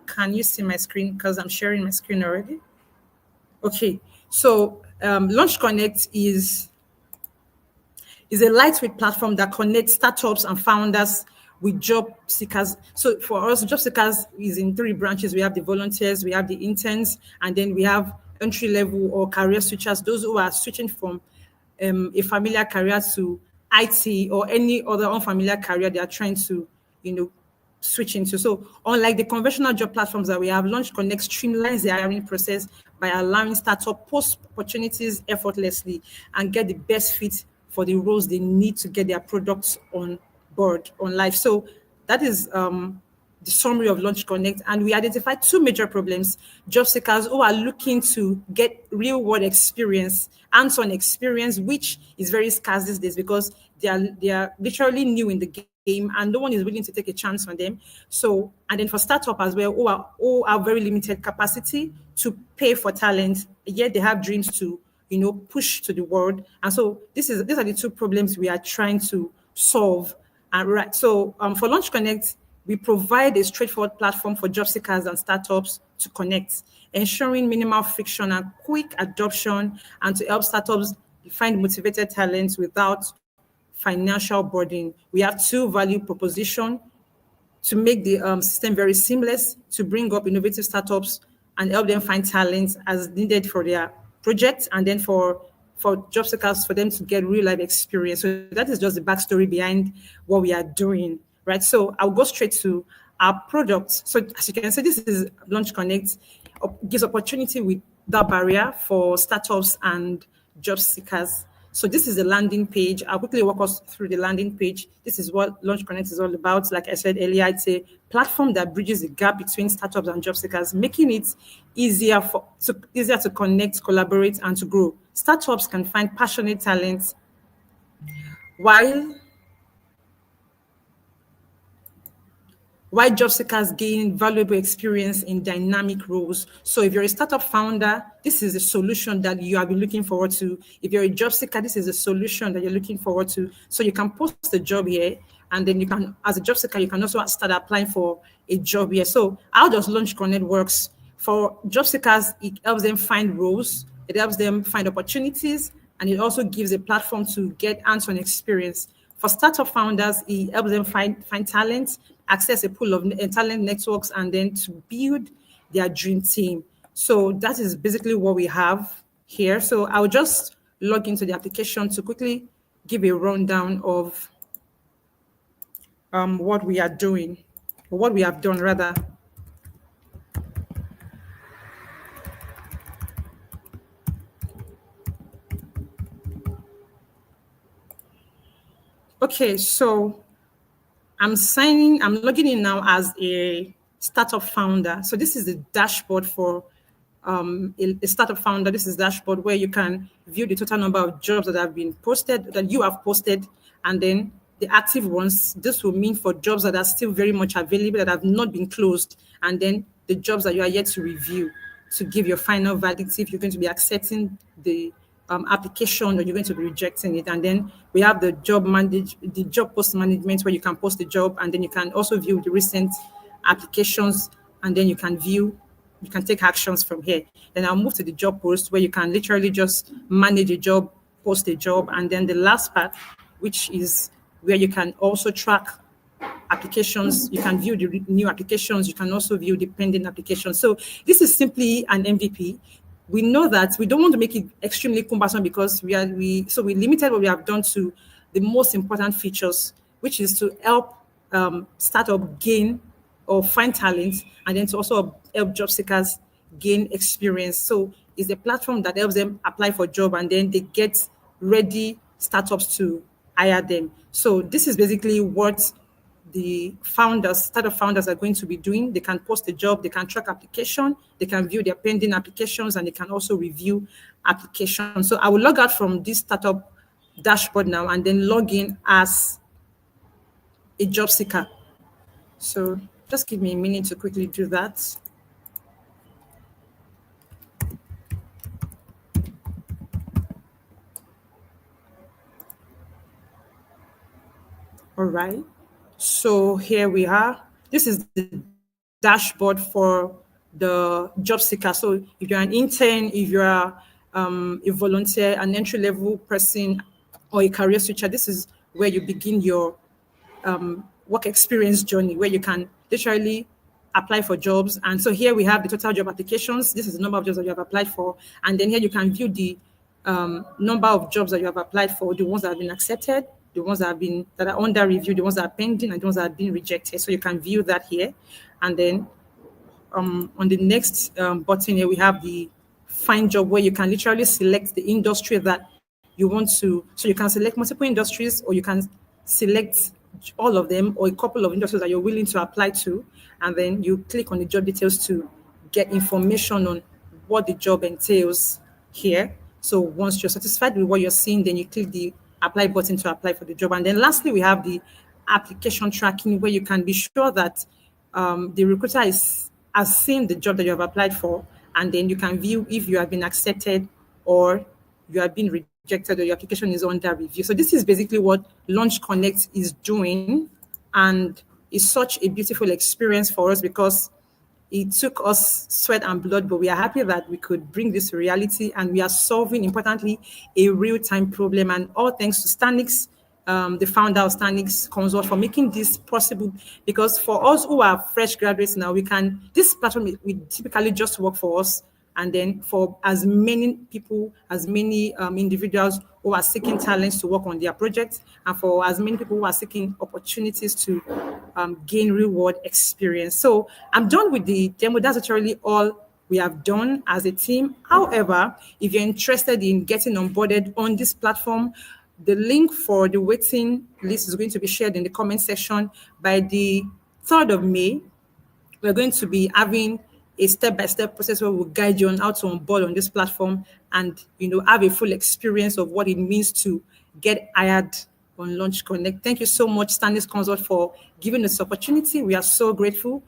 Can you see my screen? Because I'm sharing my screen already. Okay, so Launch Connect is a lightweight platform that connects startups and founders with job seekers. So for us, job seekers is in three branches. We have the volunteers, we have the interns, and then we have entry level or career switchers, those who are switching from a familiar career to IT or any other unfamiliar career they are trying to, switch into. So unlike the conventional job platforms that we have, Launch Connect streamlines the hiring process by allowing startup post opportunities effortlessly and get the best fit for the roles they need to get their products on board, on live. So that is the summary of Launch Connect. And we identified two major problems: job seekers who are looking to get real world experience, hands-on experience, which is very scarce these days because they are literally new in the game and no one is willing to take a chance on them. So, and then for startup as well, who are very limited capacity to pay for talent, yet they have dreams to, push to the world. And so these are the two problems we are trying to solve. Right. So for Launch Connect, we provide a straightforward platform for job seekers and startups to connect, ensuring minimal friction and quick adoption, and to help startups find motivated talents without financial burden. We have two value propositions to make the system very seamless, to bring up innovative startups and help them find talents as needed for their projects, and then for job seekers, for them to get real life experience. So that is just the backstory behind what we are doing, right? So I'll go straight to our product. So as you can see, this is Launch Connect. Gives opportunity with that barrier for startups and job seekers. So this is the landing page. I'll quickly walk us through the landing page. This is what Launch Connect is all about. Like I said earlier, it's a platform that bridges the gap between startups and job seekers, making it easier to connect, collaborate, and to grow. Startups can find passionate talents while job seekers gain valuable experience in dynamic roles. So if you're a startup founder, this is a solution that you have been looking forward to. If you're a job seeker, this is a solution that you're looking forward to. So you can post the job here, and then you can, as a job seeker, you can also start applying for a job here. So how does Launch Connect works? For job seekers, it helps them find roles, it helps them find opportunities, and it also gives a platform to get hands-on experience. For startup founders, it helps them find talent, access a pool of talent networks, and then to build their dream team. So that is basically what we have here. So I'll just log into the application to quickly give a rundown of what we are doing, or what we have done rather. Okay, so I'm logging in now as a startup founder. So this is the dashboard for a startup founder. This is dashboard where you can view the total number of jobs that have been posted, that you have posted, and then the active ones. This will mean for jobs that are still very much available, that have not been closed, and then the jobs that you are yet to review to give your final verdict if you're going to be accepting the application or you're going to be rejecting it. And then we have the job post management, where you can post the job, and then you can also view the recent applications, and then you can take actions from here. Then I'll move to the job post, where you can literally just manage a job, post a job. And then the last part, which is where you can also track applications. You can view the new applications. You can also view the pending applications. So this is simply an MVP. We know that we don't want to make it extremely cumbersome, because we limited what we have done to the most important features, which is to help startup gain or find talent, and then to also help job seekers gain experience. So it's a platform that helps them apply for a job, and then they get ready startups to hire them. So this is basically what the startup founders are going to be doing. They can post a job, they can track application, they can view their pending applications, and they can also review applications. So I will log out from this startup dashboard now, and then log in as a job seeker. So just give me a minute to quickly do that. All right. So here we are. This is the dashboard for the job seeker. So if you're an intern, if you're a volunteer, an entry-level person, or a career switcher, this is where you begin your work experience journey, where you can literally apply for jobs. And so here we have the total job applications. This is the number of jobs that you have applied for. And then here you can view the number of jobs that you have applied for, the ones that have been accepted, the ones that are under review, the ones that are pending, and the ones that have been rejected. So you can view that here. And then on the next button here, we have the find job, where you can literally select the industry that you want to. So you can select multiple industries, or you can select all of them, or a couple of industries that you're willing to apply to. And then you click on the job details to get information on what the job entails here. So once you're satisfied with what you're seeing, then you click the apply button to apply for the job. And then lastly, we have the application tracking, where you can be sure that the recruiter has seen the job that you have applied for, and then you can view if you have been accepted or you have been rejected, or your application is under review. So this is basically what Launch Connect is doing, and it's such a beautiful experience for us, because it took us sweat and blood, but we are happy that we could bring this to reality, and we are solving, importantly, a real-time problem. And all thanks to Stanix, the founder of Stanix Consult, for making this possible. Because for us who are fresh graduates now, this platform we typically just work for us, and then for as many people, as many individuals who are seeking talents to work on their projects, and for as many people who are seeking opportunities to gain real-world experience. So I'm done with the demo. That's literally all we have done as a team. However, if you're interested in getting onboarded on this platform, the link for the waiting list is going to be shared in the comment section. By the 3rd of May, we're going to be having a step-by-step process where we'll guide you on how to onboard on this platform, and have a full experience of what it means to get hired on Launch Connect. Thank you so much, Stanix Consult, for giving us this opportunity. We are so grateful.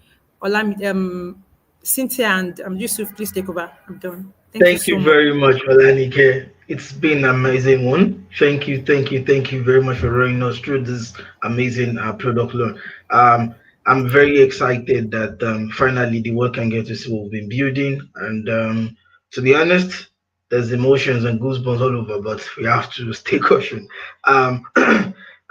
Cynthia and Yusuf, please take over. I'm done. Thank you very much, Olanike. It's been an amazing one. Thank you very much for running us through this amazing product launch. I'm very excited that finally the work can get to see what we've been building. And to be honest, there's emotions and goosebumps all over, but we have to stay cautious.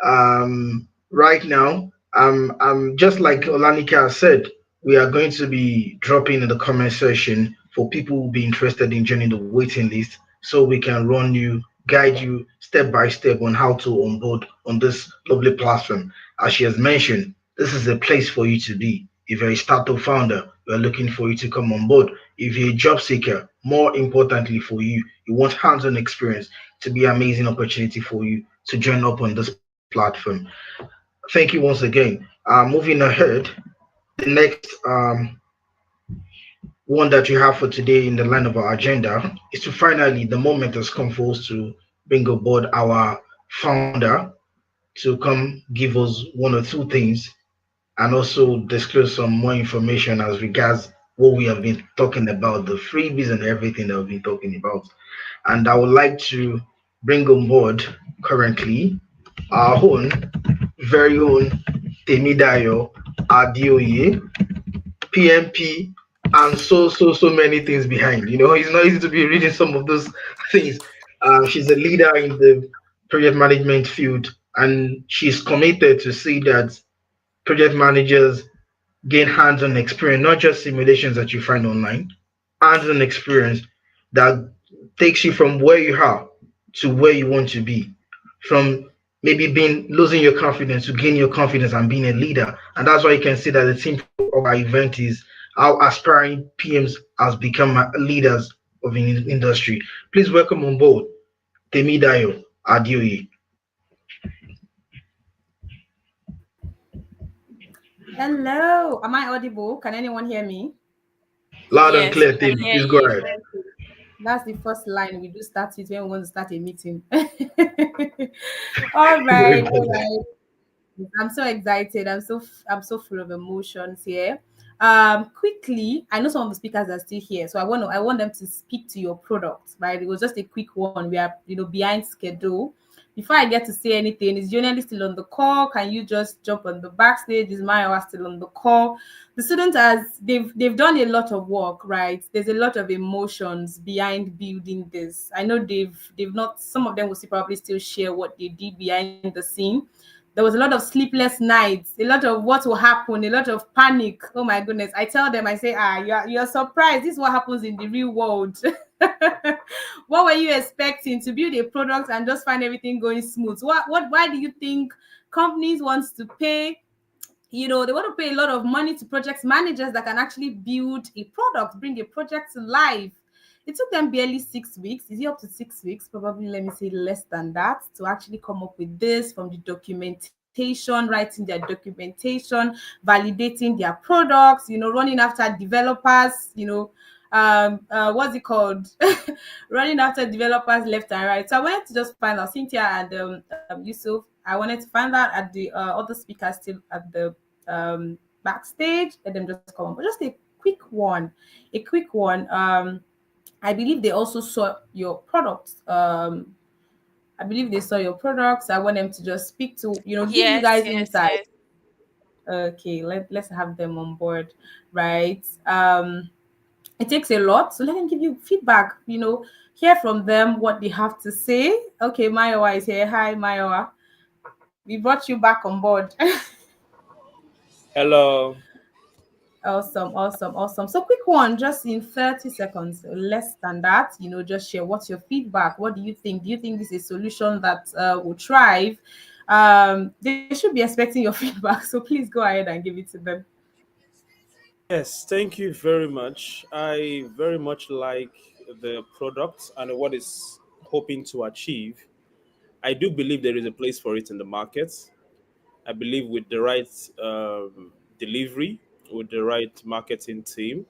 Right now, I'm just like Olanika said, we are going to be dropping in the comment section for people who will be interested in joining the waiting list, so we can run you, guide you step by step on how to onboard on this lovely platform. As she has mentioned, this is a place for you to be. If you're a startup founder, we're looking for you to come on board. If you're a job seeker, more importantly for you, you want hands-on experience, to be an amazing opportunity for you to join up on this platform. Thank you once again. Moving ahead, the next one that you have for today in the line of our agenda is to finally, the moment has come for us to bring aboard our founder to come give us one or two things and also disclose some more information as regards what we have been talking about, the freebies and everything that we've been talking about. And I would like to bring on board currently our own, very own Temidayo, Adeoye, PMP, and so many things behind. It's not easy to be reading some of those things. She's a leader in the project management field, and she's committed to see that project managers gain hands-on experience, not just simulations that you find online, hands-on experience that takes you from where you are to where you want to be, from maybe being losing your confidence to gain your confidence and being a leader. And that's why you can see that the theme of our event is how aspiring PMs has become leaders of the industry. Please welcome on board Temidayo Adeoye. Hello, am I audible? Can anyone hear me? Loud and clear, Temi. Please go ahead. That's the first line we do start with when we want to start a meeting. All right. I'm so excited. I'm so full of emotions here. Quickly, I know some of the speakers are still here, so I want them to speak to your product, right? It was just a quick one. We are behind schedule. Before I get to say anything, is Yonelly still on the call? Can you just jump on the backstage? Is Mayowa still on the call? The students they've done a lot of work, right? There's a lot of emotions behind building this. I know they've not, some of them will probably still share what they did behind the scene. There was a lot of sleepless nights, a lot of what will happen, a lot of panic. Oh my goodness. I tell them, I say, you're surprised. This is what happens in the real world. What were you expecting, to build a product and just find everything going smooth? Why do you think companies want to pay? They want to pay a lot of money to project managers that can actually build a product, bring a project to life. It took them barely 6 weeks. Is it up to 6 weeks? Probably, let me say less than that, to actually come up with this, from the documentation, writing their documentation, validating their products, running after developers, what's it called? Running after developers left and right. So I wanted to just find out, Cynthia and Yusuf, I wanted to find out at the other speakers still at the backstage, let them just come on. But just a quick one. I believe they also saw your products. I believe they saw your products. I want them to just speak to, give you guys insight. Yes. Okay, let's have them on board, right? It takes a lot, so let them give you feedback, hear from them what they have to say. Okay, Mayowa is here. Hi, Mayowa. We brought you back on board. Hello. Awesome. So quick one, just in 30 seconds, less than that, just share what's your feedback. What do you think? Do you think this is a solution that will thrive? They should be expecting your feedback, so please go ahead and give it to them. Yes, thank you very much. I very much like the product and what it's hoping to achieve. I do believe there is a place for it in the market. I believe with the right delivery, with the right marketing team,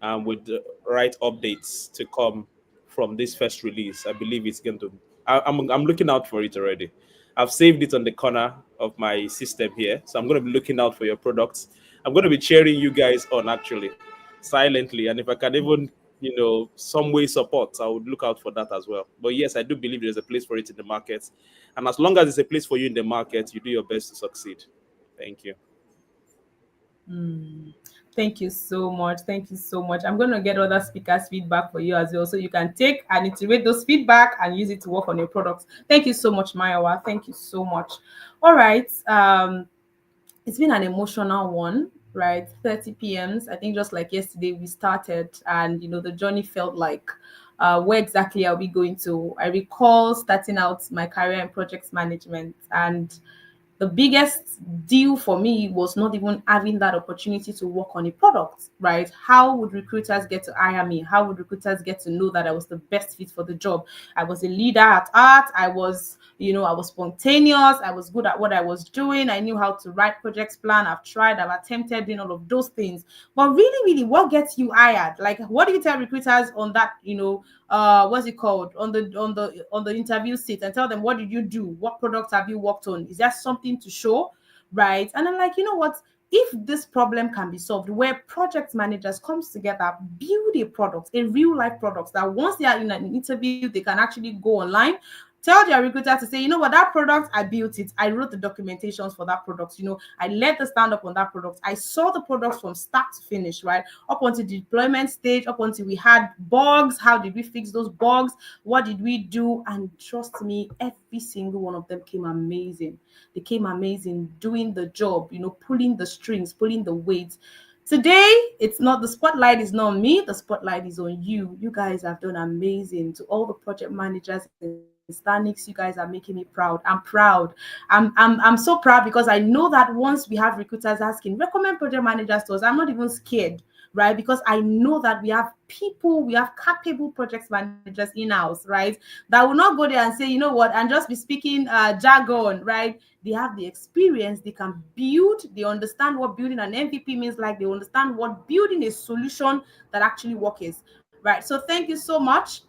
and with the right updates to come from this first release, I believe it's going to. I'm looking out for it already. I've saved it on the corner of my system here, so I'm going to be looking out for your products. I'm going to be cheering you guys on, actually, silently, and if I can even, some way support, I would look out for that as well. But yes, I do believe there's a place for it in the market, and as long as there's a place for you in the market, you do your best to succeed. Thank you. Thank you so much. Thank you so much. I'm going to get other speakers' feedback for you as well, so you can take and integrate those feedback and use it to work on your products. Thank you so much, Mayowa. Thank you so much. All right. It's been an emotional one, right? 30 p.m.s. I think just like yesterday we started, and the journey felt like, where exactly are we going to? I recall starting out my career in project management, and the biggest deal for me was not even having that opportunity to work on a product, right? How would recruiters get to hire me? How would recruiters get to know that I was the best fit for the job? I was a leader at art. I was spontaneous. I was good at what I was doing. I knew how to write projects plan. I've attempted doing all of those things. But really, really, what gets you hired? Like, what do you tell recruiters on that, what's it called, on the interview seat, and tell them, what did you do? What products have you worked on? Is there something to show? Right? And I'm like, you know what? If this problem can be solved, where project managers comes together, build a product, a real life product, that once they are in an interview, they can actually go online, tell their recruiter to say, you know what, that product, I built it. I wrote the documentations for that product. I led the stand up on that product. I saw the product from start to finish, right? Up until the deployment stage, up until we had bugs. How did we fix those bugs? What did we do? And trust me, every single one of them came amazing. They came amazing doing the job, pulling the strings, pulling the weight. Today, it's not, the spotlight is not on me, the spotlight is on you. You guys have done amazing. To all the project managers in Stanix, you guys are making me proud. I'm proud. I'm so proud, because I know that once we have recruiters asking, recommend project managers to us, I'm not even scared, right? Because I know that we have capable project managers in-house, right? That will not go there and say, you know what, and just be speaking jargon, right? They have the experience, they can build, they understand what building an MVP means, like they understand what building a solution that actually works, right? So thank you so much.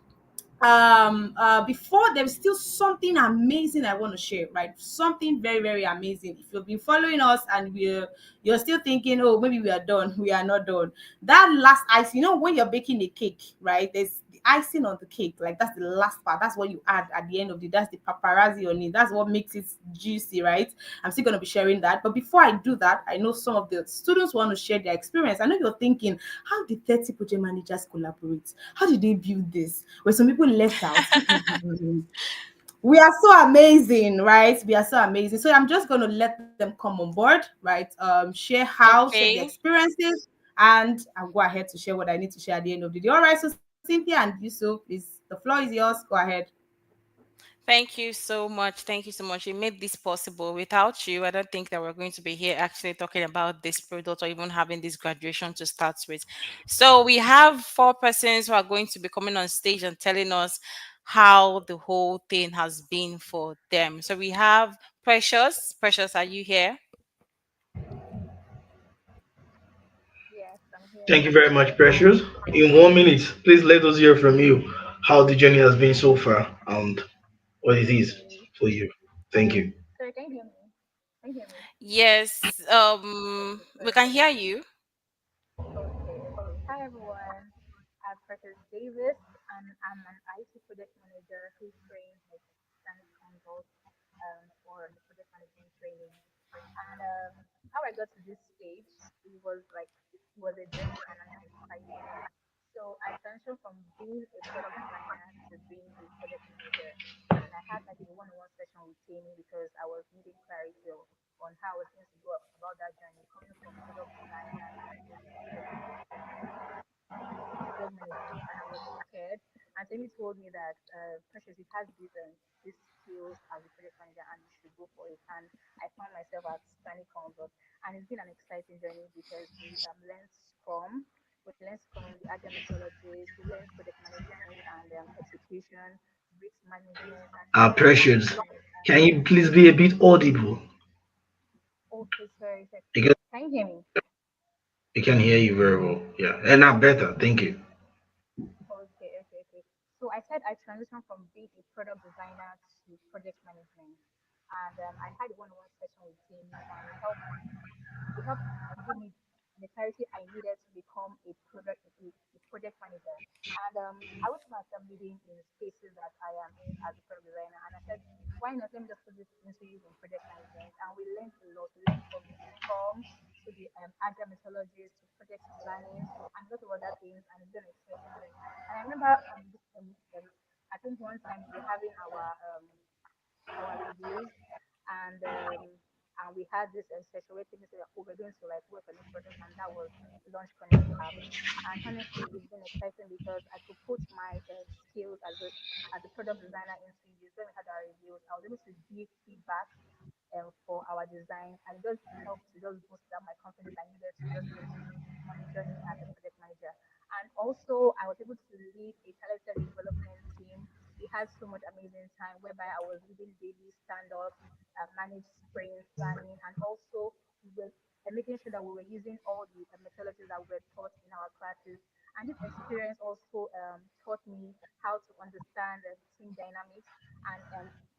Before, there's still something amazing I want to share, right? Something very, very amazing. If you've been following us and you're still thinking, oh, maybe we are done, we are not done. That last ice, when you're baking a cake, right? There's the icing on the cake, like that's the last part. That's what you add at the end of the that's the paparazzi on it. That's what makes it juicy, right? I'm still going to be sharing that. But before I do that, I know some of the students want to share their experience. I know you're thinking, how did 30 project managers collaborate? How did they build this? Were some people left out? We are so amazing, right? We are so amazing. So I'm just going to let them come on board, right? Share their experiences, and I'll go ahead to share what I need to share at the end of the day. All right, so Cynthia and Yusuf, please, the floor is yours. Go ahead. Thank you so much. Thank you so much. You made this possible. Without you, I don't think that we're going to be here actually talking about this product or even having this graduation to start with. So we have 4 persons who are going to be coming on stage and telling us how the whole thing has been for them. So we have Precious. Precious, are you here? Yes, I'm Thank here. you very much, Precious. In 1 minute, please let us hear from you how the journey has been so far and what it is Okay. for you. Thank you. Sorry, can you hear me? Can you hear me? Yes, we can hear you. Okay, okay. Hi everyone. I'm Precious Davis and I'm an IT project manager who trained with Stanix Consult for the project management training. And how I got to this stage, it was a journey and an exciting one. So I transitioned from being a product designer to being a project manager. And I had like a one-on-one session with Temi because I was needing clarity on how I was going to go about that journey, coming from product designer to being a project management, and I was scared. And Temi told me that, Precious, it has these skills as a project manager, and you should go for it. And I found myself at Stanley Consult, and it's been an exciting journey because we learned Scrum, the agile methodologies, we learned project management and execution, risk management, and even Precious, management. can you please be a bit audible? Okay, sorry, sorry. Because Can you hear me? we can hear you very well. Yeah, and now better. Thank you. Okay, okay, okay. So I said I transitioned from being a product designer to project management, and I had a one-on-one session with Jamie, and it helped give me the clarity I needed to become a project manager. And I would see myself leading in spaces that I am in as a product designer, and I said, why not let me just put this into use in project management? And we learned a lot. We learned from the Scrum to the agile methodologies to project it's been an exciting journey. And I remember, I think one time we were having our reviews, and we had this session where people said, "Oh, we're going to like work on this project," and that was Launch Connect app. And honestly, it's been exciting because I could put my skills as a product designer into use. When we had our reviews, I was able to give feedback for our design, and just helped to just boost up my confidence I needed to just continue on the journey as a project manager. And also, I was able to lead a talented development team. We had so much amazing time whereby I was leading daily stand-ups, managed sprint planning, and also we were making sure that we were using all the methodologies that were taught in our classes. And this experience also taught me how to understand team dynamics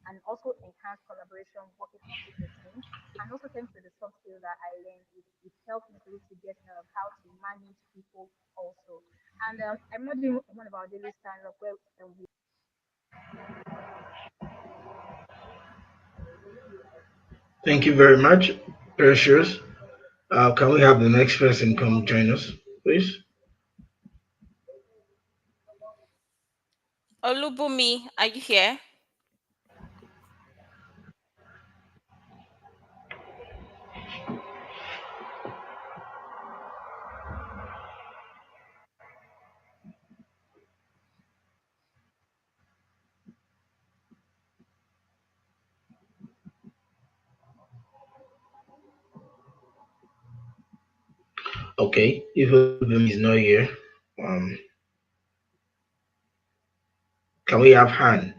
and also enhance collaboration working within the team. And also thanks to the soft skills that I learned, it helped me to get how to manage people also. And I'm not doing one of our daily stand-up where we Thank you very much, Precious. Can we have the next person come join us, please? Olubumi, are you here? Okay, if Olubim is not here, um, can we have Han?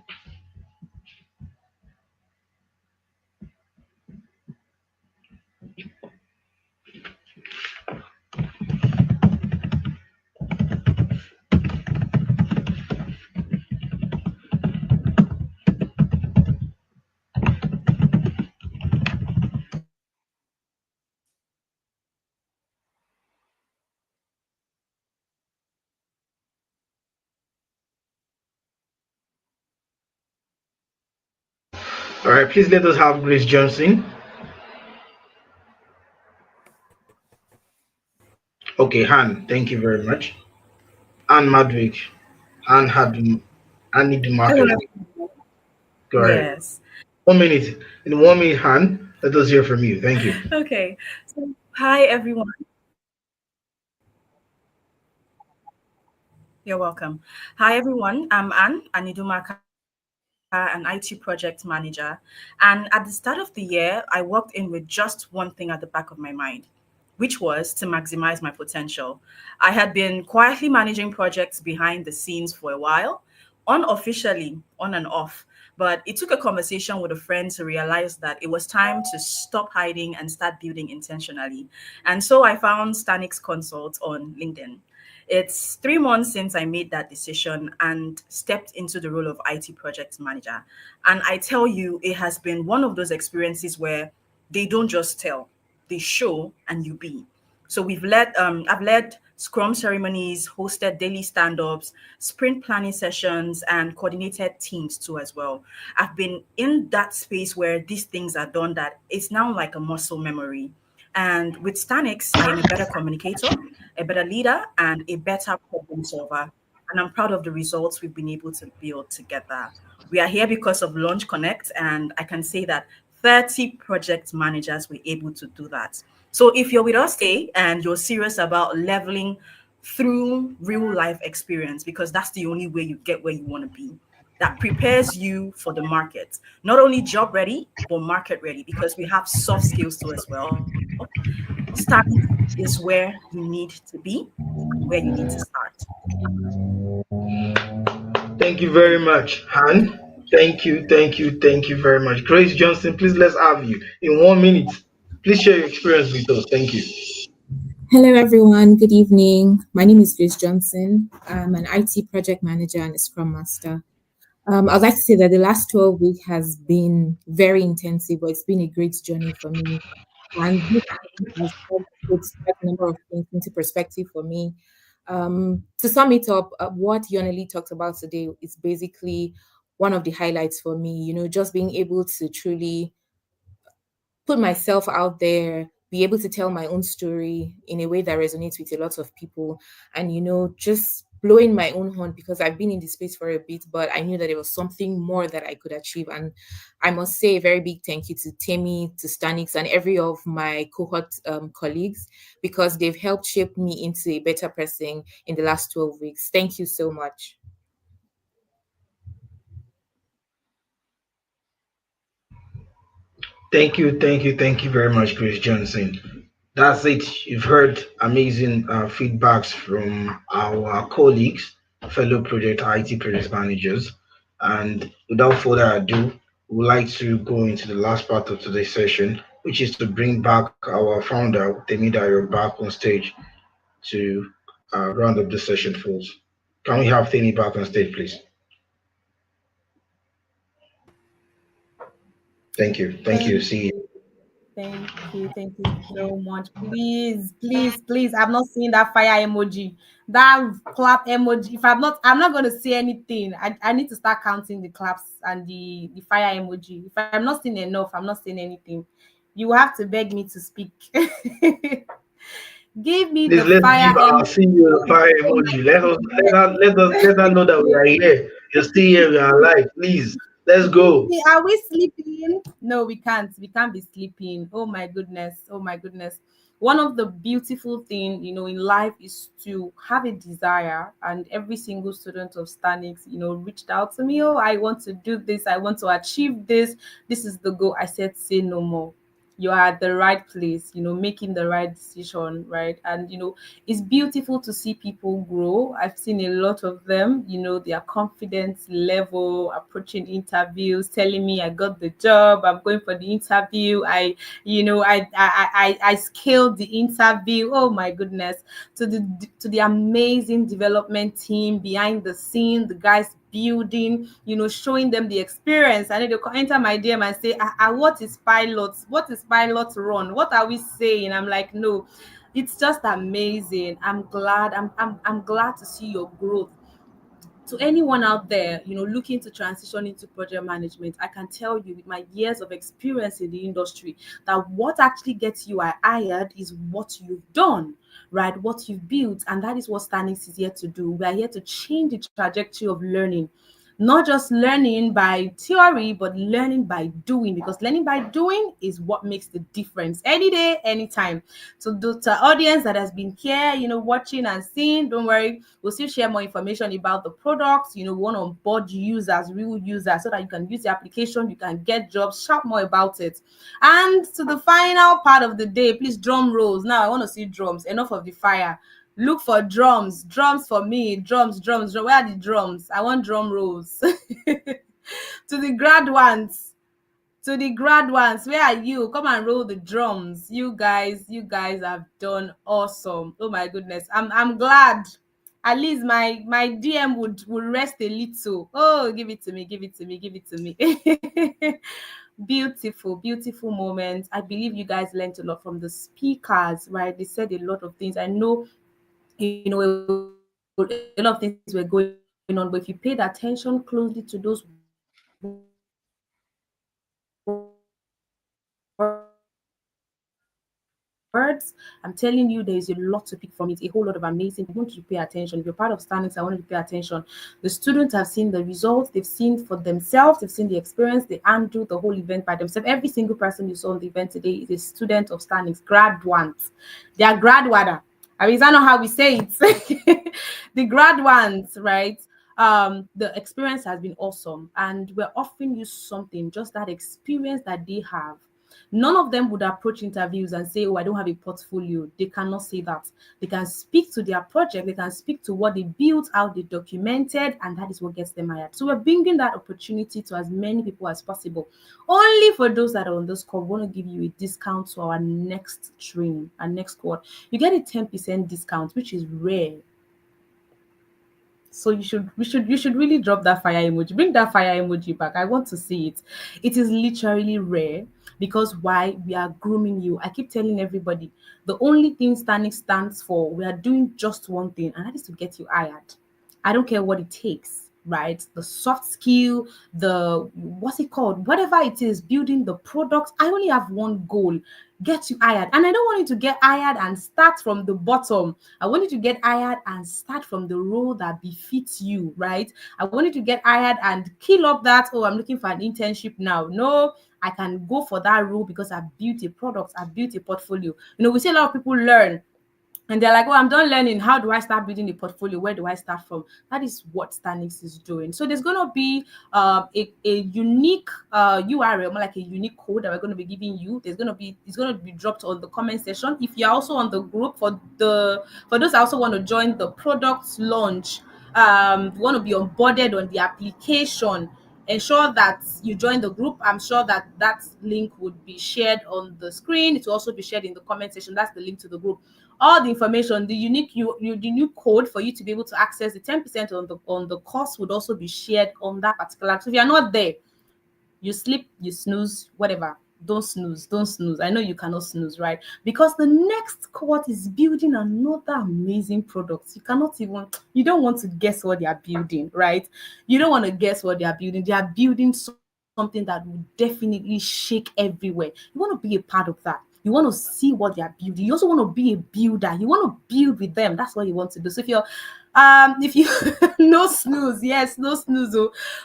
All right, please let us have Grace Johnson. Okay, Han, thank you very much. Anne Madwick, Anne Hadum, Annie Hello. Dumarco. Go ahead. Yes. 1 minute. In 1 minute, Han, let us hear from you. Thank you. Okay. So, hi, everyone. You're welcome. Hi, everyone. I'm Anne Anidumaka, an IT project manager. And at the start of the year, I walked in with just one thing at the back of my mind, which was to maximize my potential. I had been quietly managing projects behind the scenes for a while, unofficially, on and off. But it took a conversation with a friend to realize that it was time to stop hiding and start building intentionally. And so I found Stanix Consult on LinkedIn. It's 3 months since I made that decision and stepped into the role of IT project manager. And I tell you, it has been one of those experiences where they don't just tell, they show and you be. So I've led Scrum ceremonies, hosted daily stand-ups, sprint planning sessions, and coordinated teams too as well. I've been in that space where these things are done that it's now like a muscle memory. And with Stanix, I am a better communicator, a better leader, and a better problem solver. And I'm proud of the results we've been able to build together. We are here because of Launch Connect, and I can say that 30 project managers were able to do that. So if you're with us today and you're serious about leveling through real life experience, because that's the only way you get where you want to be, that prepares you for the market, not only job ready, but market ready, because we have soft skills too as well. Starting is where you need to be, where you need to start. Thank you very much, Han. Thank you very much. Grace Johnson, please let's have you in 1 minute. Please share your experience with us. Thank you. Hello, everyone. Good evening. My name is Grace Johnson. I'm an IT project manager and a Scrum Master. I'd like to say that the last 12 weeks has been very intensive, but it's been a great journey for me. And this has helped put quite a number of things into perspective for me. To sum it up, what Yonelly talked about today is basically one of the highlights for me, just being able to truly put myself out there, be able to tell my own story in a way that resonates with a lot of people, and just blowing my own horn, because I've been in this space for a bit, but I knew that there was something more that I could achieve. And I must say a very big thank you to Temi, to Stanix, and every of my cohort colleagues, because they've helped shape me into a better person in the last 12 weeks. Thank you so much. Thank you, thank you very much, Grace Johnson. That's it. You've heard amazing feedbacks from our colleagues, fellow project IT project managers. And without further ado, we would like to go into the last part of today's session, which is to bring back our founder, Temidayo, back on stage to round up the session for us. Can we have Temi back on stage, please? Thank you. Thank you. See you. Thank you so much. Please, please, please. I've not seen that fire emoji, that clap emoji. If I'm not going to say anything. I need to start counting the claps and the fire emoji. If I'm not seeing enough, I'm not saying anything. You have to beg me to speak. Give me Please, the let's fire give our emoji. CEO the fire emoji. Let us know that we are here. You're still here. We are alive. Please, let's go. Are we sleeping? No, we can't. We can't be sleeping. Oh my goodness. Oh my goodness. One of the beautiful things, in life is to have a desire. And every single student of Stanix, reached out to me. Oh, I want to do this. I want to achieve this. This is the goal. I said, say no more. You are at the right place, making the right decision, right? And it's beautiful to see people grow. I've seen a lot of them, their confidence level, approaching interviews, telling me I got the job, I'm going for the interview, I scaled the interview. Oh my goodness. To the amazing development team behind the scene, the guys building, showing them the experience. I need to enter my DM and say, what is pilot? What is pilot run? What are we saying? I'm like, no, it's just amazing. I'm glad. I'm glad to see your growth. To anyone out there, looking to transition into project management, I can tell you with my years of experience in the industry that what actually gets you hired is what you've done, right? What you've built, and that is what Stanix is here to do. We are here to change the trajectory of learning. Not just learning by theory, but learning by doing, because learning by doing is what makes the difference any day, anytime. So the audience that has been here, watching and seeing, don't worry, we'll still share more information about the products. We want to onboard users, real users, so that you can use the application, you can get jobs, shout more about it. And to the final part of the day, please drum rolls. Now I want to see drums. Enough of the fire. Look for drums for me. Drums. Where are the drums? I want drum rolls. To the grad ones, where are you? Come and roll the drums. You guys have done awesome. Oh my goodness. I'm glad. At least my DM would rest a little. Oh, give it to me. Beautiful moment. I believe you guys learned a lot from the speakers, right? They said a lot of things. I know a lot of things were going on, but if you paid attention closely to those words, I'm telling you, there is a lot to pick from it, a whole lot of amazing. I want you to pay attention. If you're part of Stanix, I want you to pay attention. The students have seen the results, they've seen for themselves, they've seen the experience, they undo the whole event by themselves. Every single person you saw on the event today is a student of Stanix, grad ones. They are grad wada. I mean, is that not how we say it? The grad ones, right? The experience has been awesome, and we're offering you something, just that experience that they have. None of them would approach interviews and say, oh, I don't have a portfolio. They cannot say that. They can speak to their project. They can speak to what they built, how they documented, and that is what gets them hired. So we're bringing that opportunity to as many people as possible. Only for those that are on this call, we want to give you a discount to our next training, our next squad. You get a 10% discount, which is rare. So you should really drop that fire emoji. Bring that fire emoji back. I want to see it. It is literally rare, because why? We are grooming you. I keep telling everybody, the only thing Stanix stands for, we are doing just one thing, and that is to get you hired. I don't care what it takes. right? The soft skill, the what's it called? Whatever it is, building the product. I only have one goal: get you hired. And I don't want you to get hired and start from the bottom. I want you to get hired and start from the role that befits you, right? I want you to get hired and kill up that, oh, I'm looking for an internship now. No, I can go for that role because I've built a product, I've built a portfolio. You know, we see a lot of people learn and they're like, oh, I'm done learning. How do I start building a portfolio? Where do I start from? That is what Stanix is doing. So there's going to be a unique URL, like a unique code that we're going to be giving you. It's going to be dropped on the comment section. If you're also on the group, for those that also want to join the product launch, want to be onboarded on the application, ensure that you join the group. I'm sure that link would be shared on the screen. It will also be shared in the comment section. That's the link to the group. All the information, the unique code for you to be able to access the 10% on the course would also be shared on that particular. So if you're not there, you sleep, you snooze, whatever. Don't snooze. I know you cannot snooze, right? Because the next cohort is building another amazing product. You don't want to guess what they are building, right? You don't want to guess what they are building. They are building something that will definitely shake everywhere. You want to be a part of that. You want to see what they are building. You also want to be a builder. You want to build with them. That's what you want to do. So if you no snooze, yes, no snooze.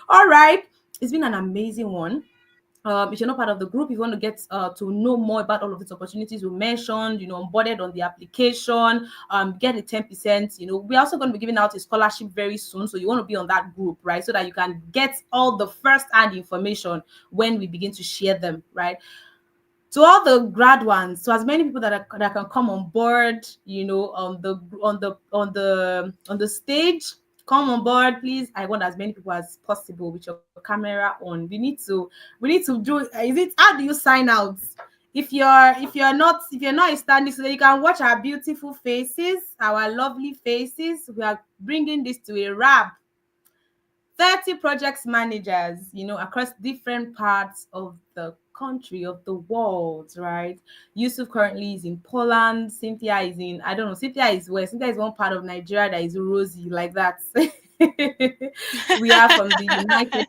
All right, it's been an amazing one. If you're not part of the group, if you want to get to know more about all of these opportunities we mentioned, onboarded on the application, get a 10%. We're also going to be giving out a scholarship very soon. So you want to be on that group, right? So that you can get all the first-hand information when we begin to share them, right? To all the grad ones, so as many people that can come on board, on the stage, come on board, please. I want as many people as possible with your camera on. We need to do. How do you sign out? If you're not a Stanix, so that you can watch our beautiful faces, our lovely faces. We are bringing this to a wrap. 30 projects managers, across different parts of the country, of the world, right? Yusuf currently is in Poland. Cynthia is in, I don't know, Cynthia is where? Cynthia is one part of Nigeria that is rosy like that. We are from the United.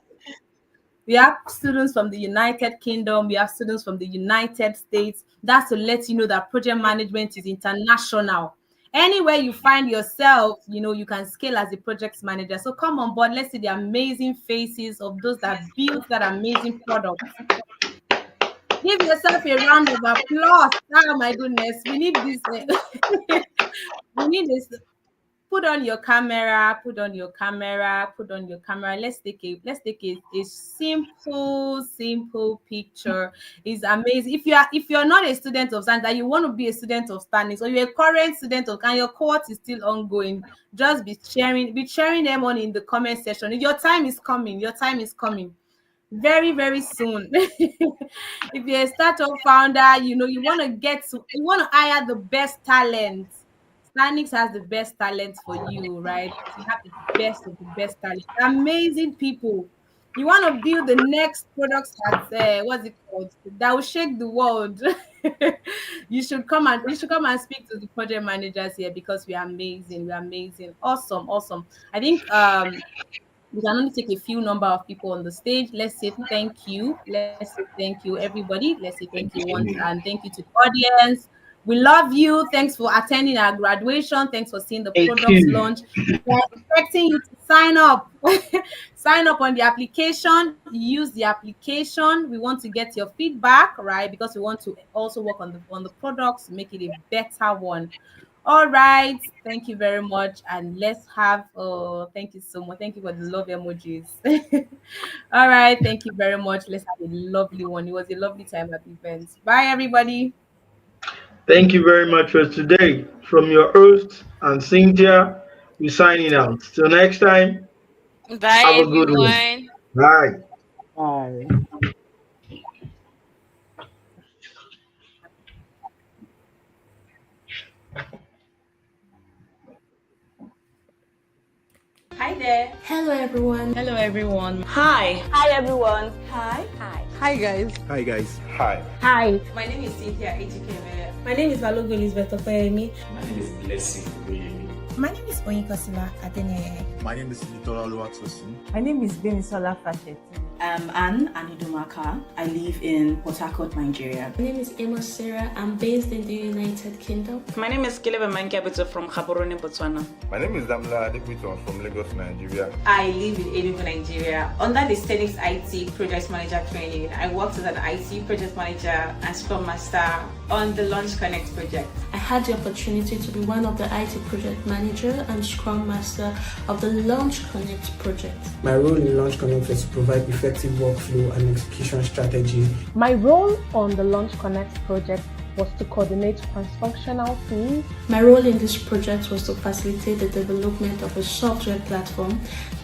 We have students from the United Kingdom. We have students from the United States. That's to let you know that project management is international. Anywhere you find yourself, you can scale as a project manager. So come on board. Let's see the amazing faces of those that built that amazing product. Give yourself a round of applause. Oh my goodness, we need this. We need this. Put on your camera. Let's take a simple picture. It's amazing. If you're not a student of Stanix, that you want to be a student of Stanix, or you're a current student of, and your cohort is still ongoing, just be sharing them on in the comment section. Your time is coming. Very, very soon. If you're a startup founder, you want to hire the best talent. Stanix has the best talent for you, right? You have the best of the best talent. Amazing people. You want to build the next products that what's it called? That will shake the world. You should come and speak to the project managers here, because we are amazing. We're amazing. Awesome. I think we can only take a few number of people on the stage. Let's say thank you. Everybody. Let's say thank you once, and thank you to the audience. We love you. Thanks for attending our graduation. Thanks for seeing the product launch. We're expecting you to sign up. Sign up on the application. Use the application. We want to get your feedback, right? Because we want to also work on the products to make it a better one. All right. Thank you very much. And let's have thank you so much. Thank you for the love emojis. All right. Thank you very much. Let's have a lovely one. It was a lovely time at the event. Bye, everybody. Thank you very much for today. From your host and Cynthia, we're signing out. Till next time. Bye, have a good one. Bye. Bye. Hi there. Hello everyone. Hello everyone. Hi. Hi everyone. Hi. Hi guys. Hi guys. Hi. Hi. My name is Cynthia Ejikeme. My name is Balogun Elizabeth Opeyemi. My name is Blessing Oyemi. My name is Adeoye. My name is Gutierrez. My name is Benisola Fashet. I'm Anne. I live in Port Harcourt, Nigeria. My name is Emma Sarah. I'm based in the United Kingdom. My name is Kileba Mankiabito from Gaborone, Botswana. My name is Damla Adeoye from Lagos, Nigeria. I live in Enugu, Nigeria. Under the Stanix IT Project Manager training, I worked as an IT Project Manager and Scrum Master on the Launch Connect project. I had the opportunity to be one of the IT Project Manager and Scrum Master of the Launch Connect project. My role in Launch Connect is to provide effective workflow and execution strategy. My role on the Launch Connect project was to coordinate cross-functional teams. My role in this project was to facilitate the development of a software platform.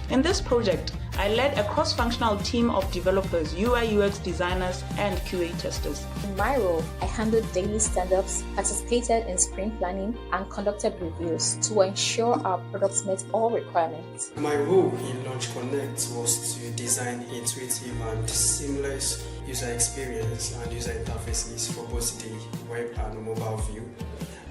In this project, I led a cross-functional team of developers, UI/UX designers, and QA testers. In my role, I handled daily stand-ups, participated in sprint planning, and conducted reviews to ensure our products met all requirements. My role in Launch Connect was to design intuitive and seamless user experience and user interfaces for both the web and mobile view.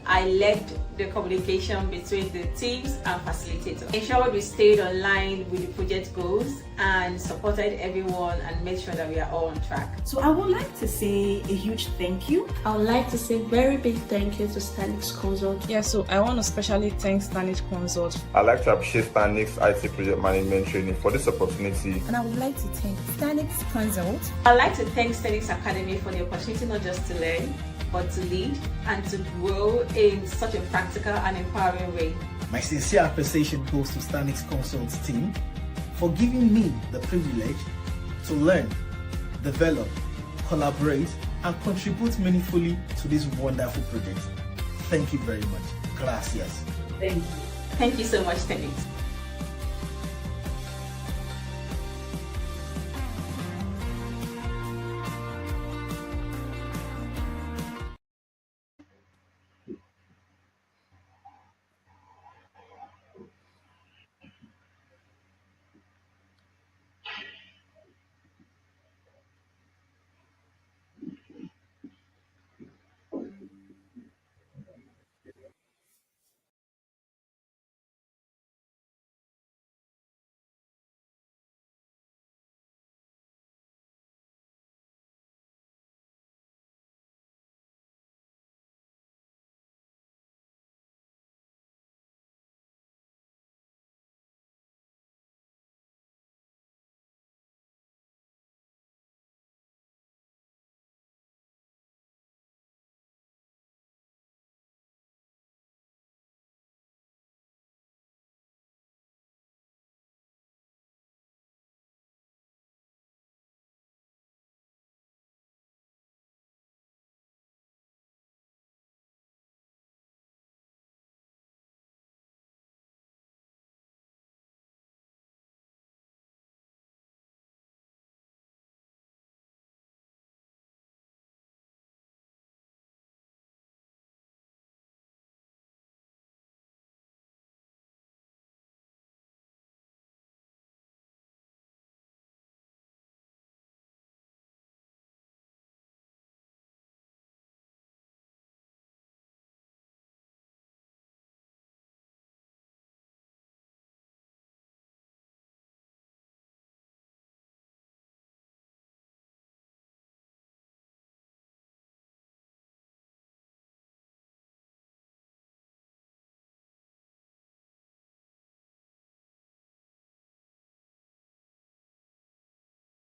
I led the communication between the teams and facilitators. Ensured we stayed online with the project goals and supported everyone and made sure that we are all on track. So I would like to say a huge thank you. I would like to say a very big thank you to Stanix Consult. Yeah, so I want to especially thank Stanix Consult. I'd like to appreciate Stanix IT Project Management Training for this opportunity. And I would like to thank Stanix Consult. I'd like to thank Stanix Academy for the opportunity not just to learn, but to lead and to grow in such a practical and empowering way. My sincere appreciation goes to Stanix Consult's team for giving me the privilege to learn, develop, collaborate, and contribute meaningfully to this wonderful project. Thank you very much. Gracias. Thank you. Thank you so much, Stanix.